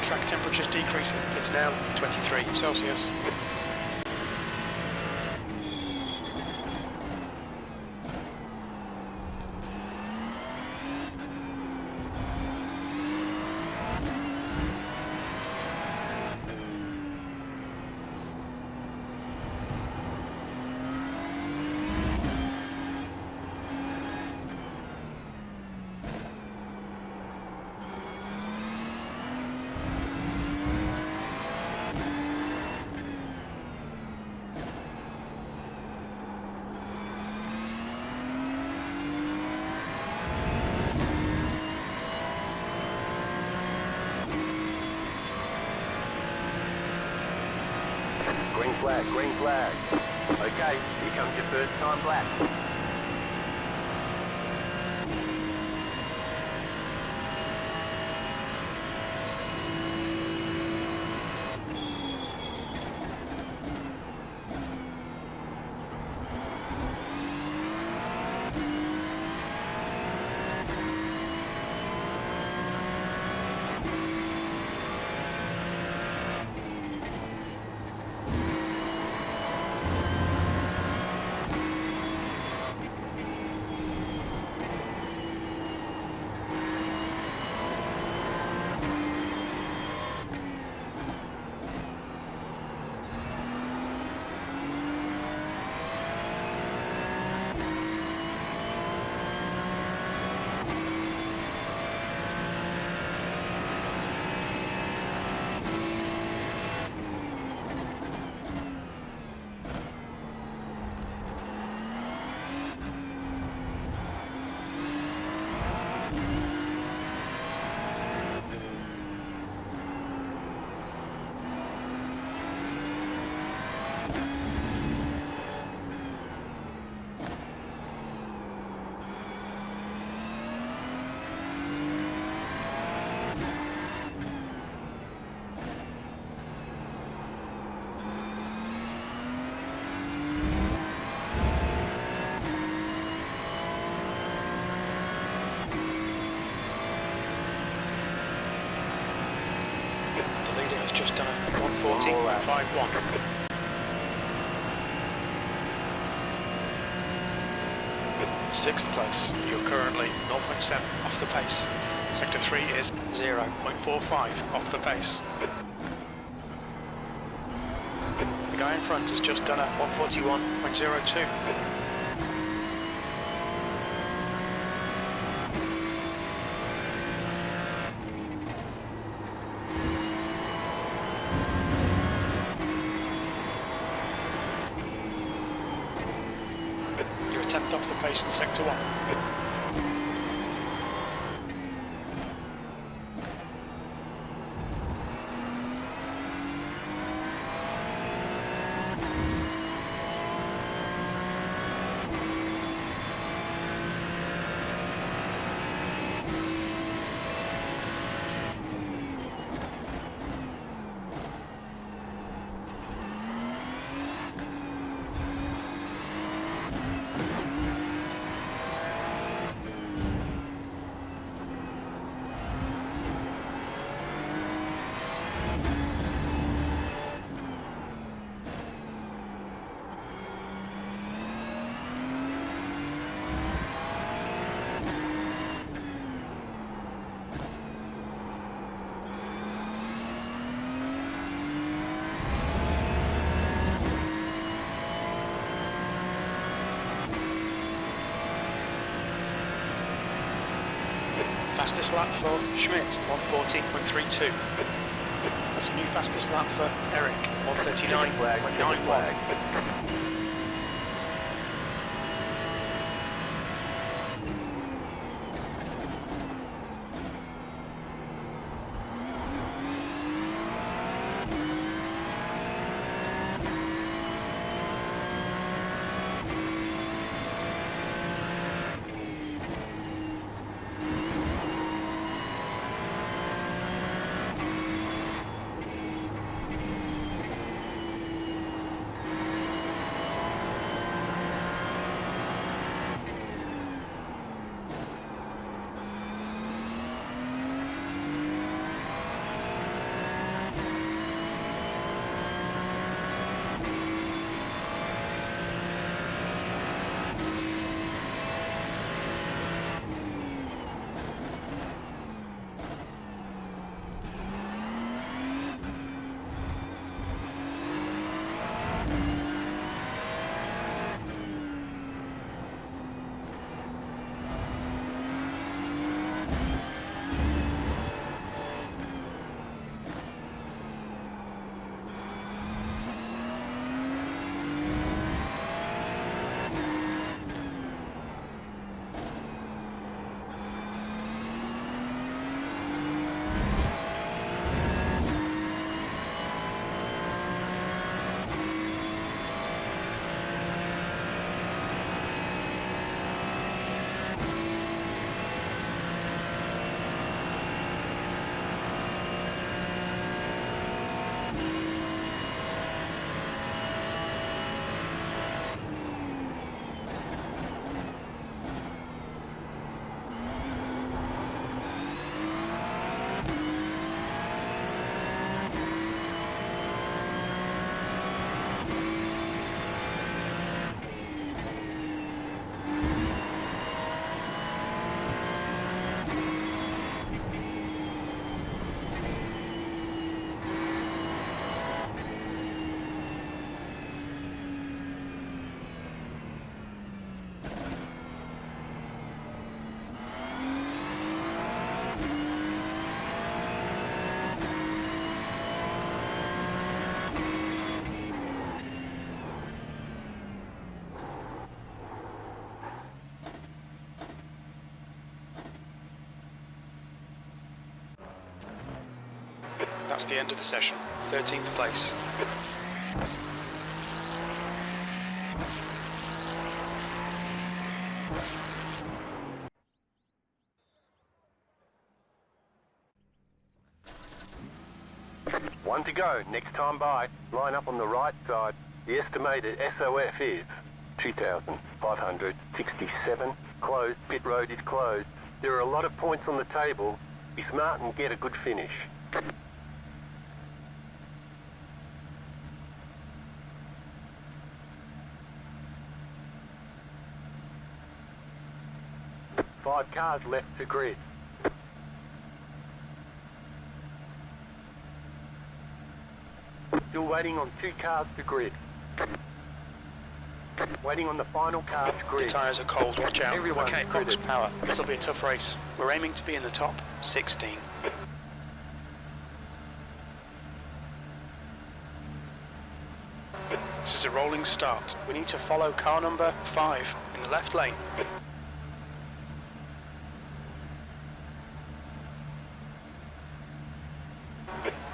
Track temperature's decreasing. It's now 23 Celsius. Green flag, green flag. Okay, here comes your first time lap. has just done a 1:14.51. Sixth place, you're currently 0.7 off the pace. Sector 3 is 0.45 off the pace. The guy in front has just done a 1:41.02. You're a tenth off the pace in Sector 1. Fastest lap for Schmidt, 1:14.32. That's a new fastest lap for Eric, 1:39.91. That's the end of the session. 13th place. One to go. Next time by. Line up on the right side. The estimated SOF is 2,567. Closed. Pit road is closed. There are a lot of points on the table. Be smart and get a good finish. 5 cars left to grid. Still waiting on 2 cars to grid. Waiting on the final car to The grid. tyres are cold, watch out. Everyone's Okay, box gridded. power. This will be a tough race. We're aiming to be in the top 16. This is a rolling start. We need to follow car number 5 in the left lane.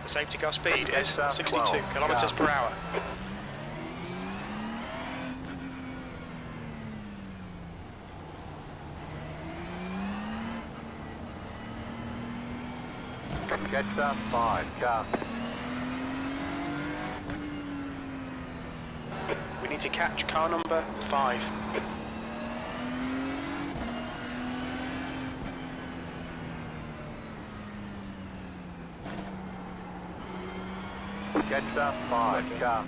The safety car speed is 62 kilometers per hour. Catch 5 car. We need to catch car number 5. Catch 5 car.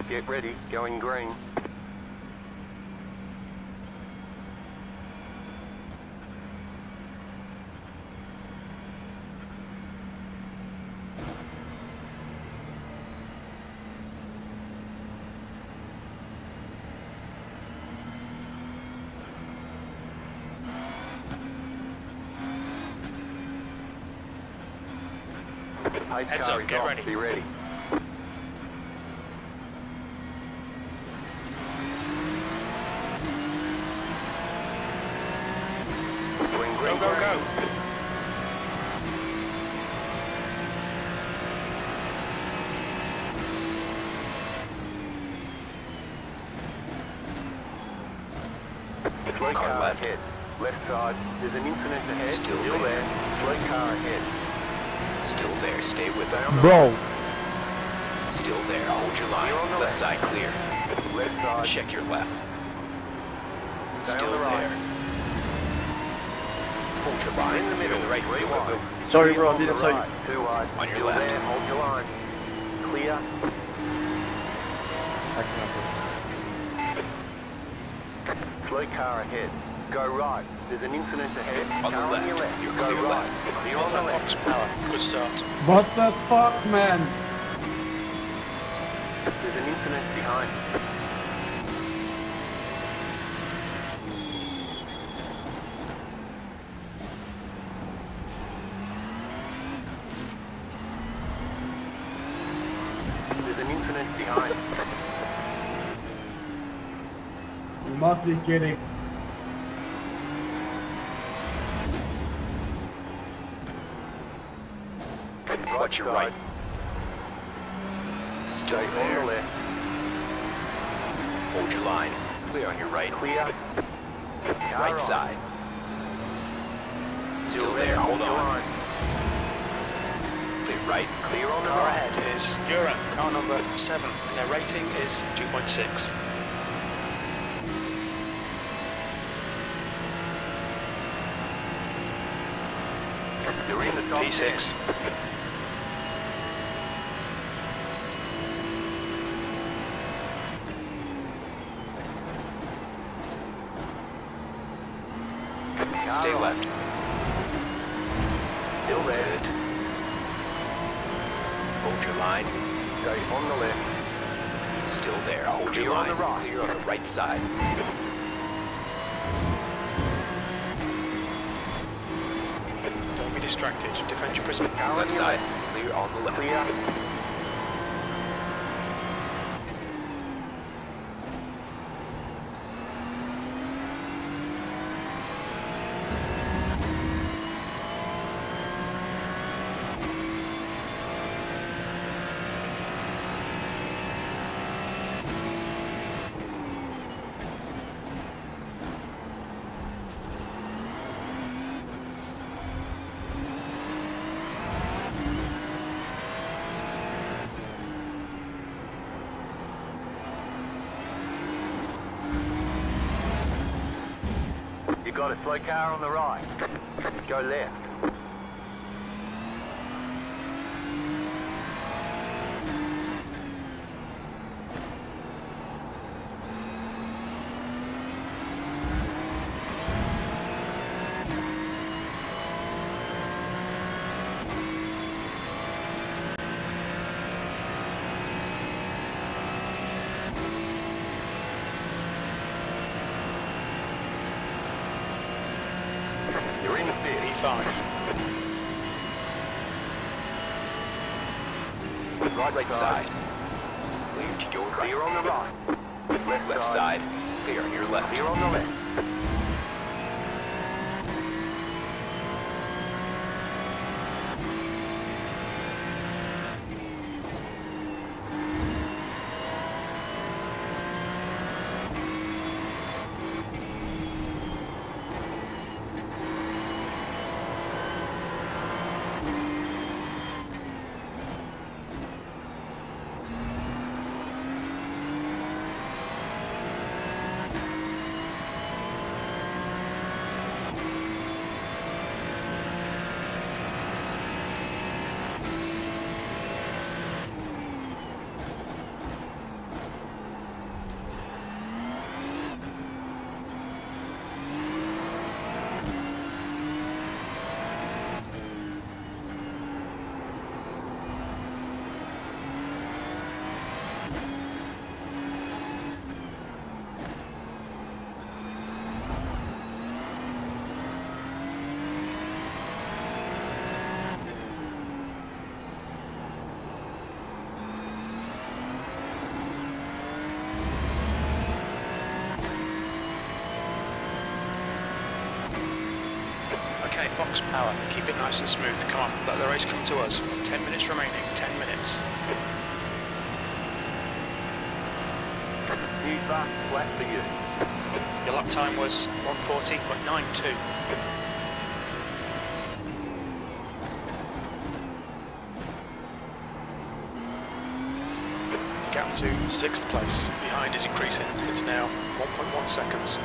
Get ready, going green. Heads up, get ready. Be ready. Go, go, go. Slow car ahead. Left side. There's an incident ahead. Still there. Slow car ahead. Still there. Stay with them. Bro. Still there. Hold your line. Clear on the Left side clear. Left side. Check your left. Stay on Still the right. there. Hold your line. In the middle. You're the right. Three Go, go, wide. go. Sorry, Clear bro, I on the didn't tell you. right. 2 wide. On your Still left. there. Hold your line. Clear. Slow car ahead. Go right. There's an incident ahead. On the car left. on your left. You're Go clear right. left. Clear on the left. Box power. Good start. What the fuck, man? There's an incident behind. There's an incident behind. You must be kidding. Watch your right. Still Stay on the there. left. Hold your line. Clear on your right. Clear. Car Right on. side. Still there. Hold your on. line. Clear right. Clear on the Car right. ahead is Dura, car number 7, and their rating is 2.6. You're in the top P6. 10. Stay Car on. left. Still there. Good. Hold your line. Stay on the left. Still there. Hold Clear your on line. the right. Clear on the right side. Don't be distracted. Defend your position. Car on Left your side. left. Clear on the left. Clear. You got a slow car on the right. Go left. 1:35. Right side. Clear to your right. Clear on the right. Left side. Clear on your left. Clear on the left. Okay, box power. Keep it nice and smooth. Come on, let the race come to us. 10 minutes remaining. 10 minutes. New fast flat for you. Your lap time was 1:40.92. The gap to 6th place behind is increasing. It's now 1.1 seconds.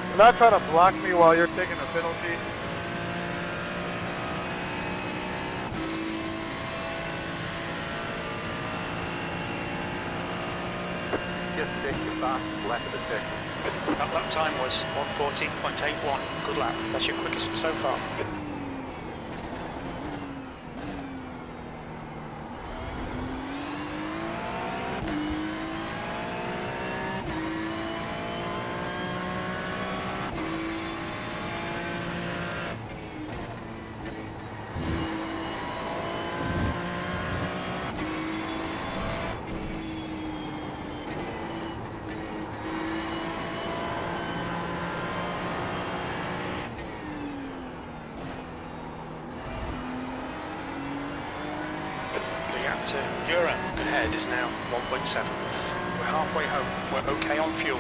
You're not trying to block me while you're taking a penalty. Just check your fast lap of the session. That lap time was 1:40.81. Good lap. That's your quickest so far. To Dura ahead is now 1.7. We're halfway home. We're okay on fuel.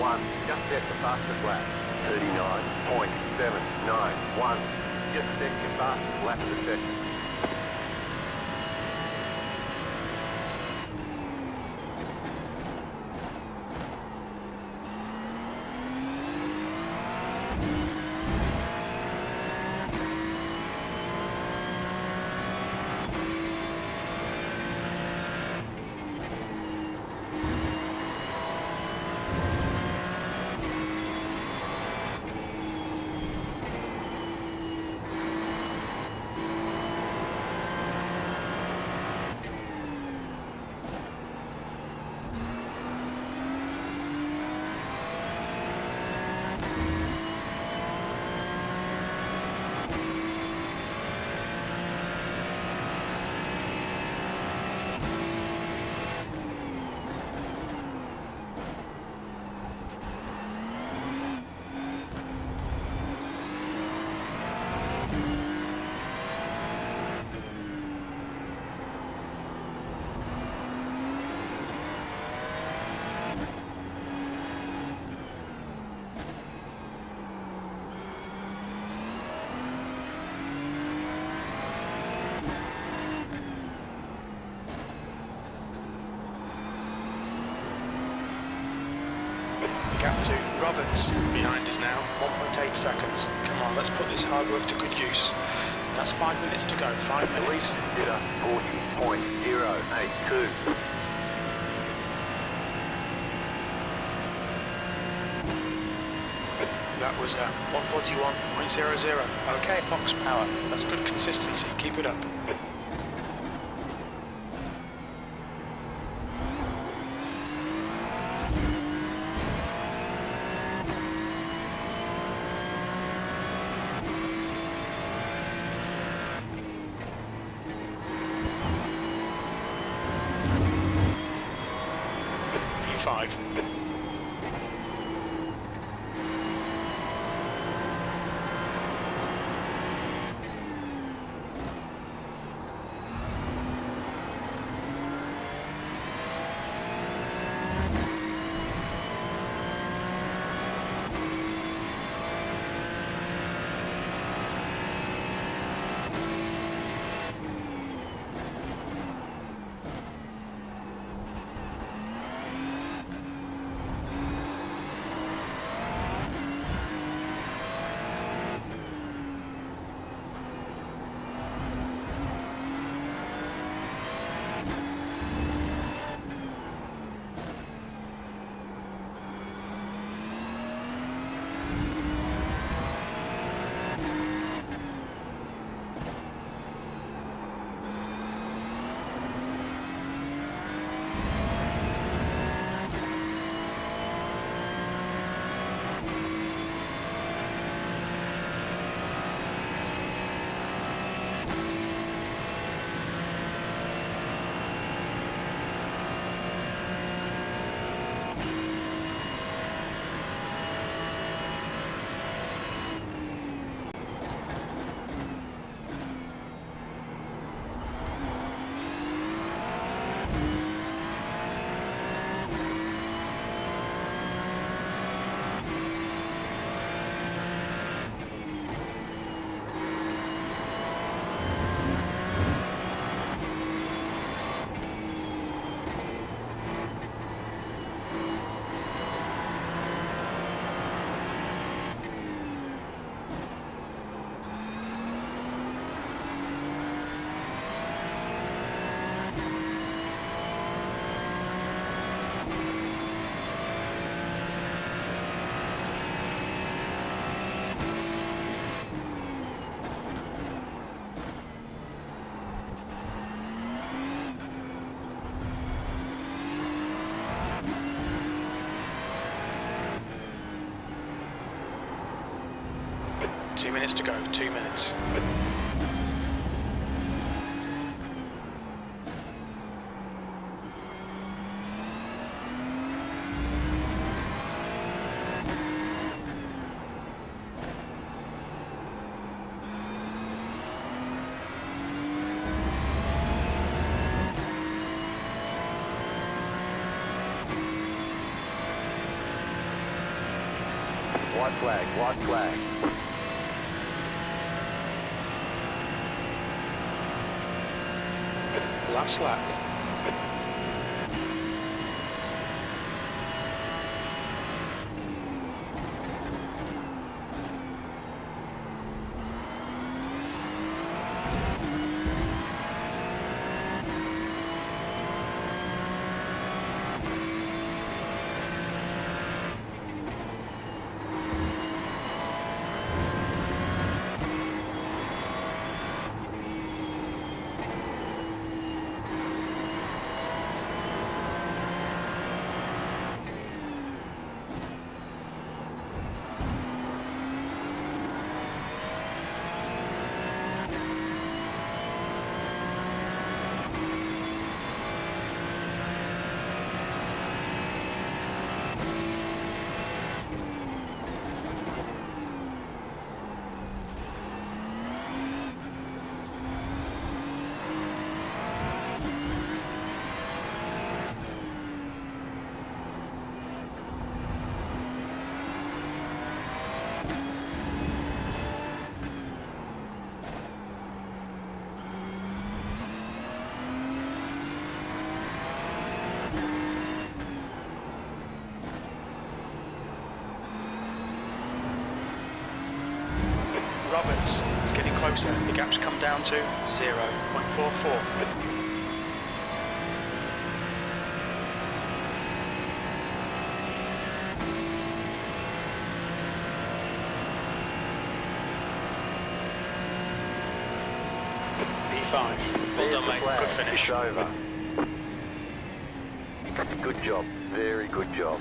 1. Just set the fastest lap. 39.791. Just set your fastest lap of the session. Gap to Roberts behind us now, 1.8 seconds. Come on, let's put this hard work to good use. That's 5 minutes to go, 5 minutes. Did a 40.082. That was 141.00. Okay, box power. That's good consistency. Keep it up. P5. Two minutes to go, 2 minutes. White flag, white flag. Last lap. Roberts is getting closer. The gap's come down to 0.44. P5. Well done, mate. Good finish. It's over. Good job. Very good job.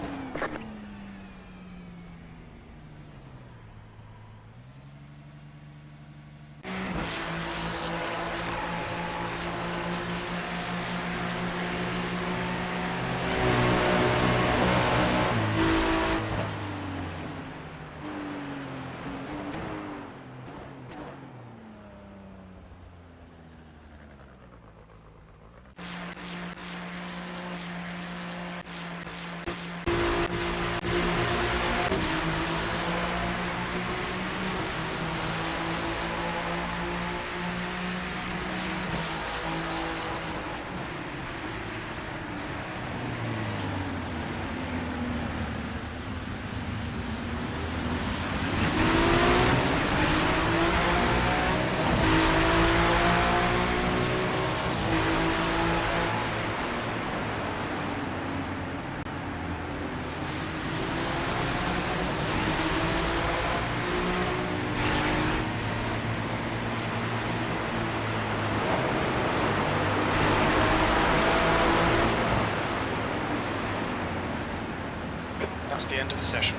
That's the end of the session.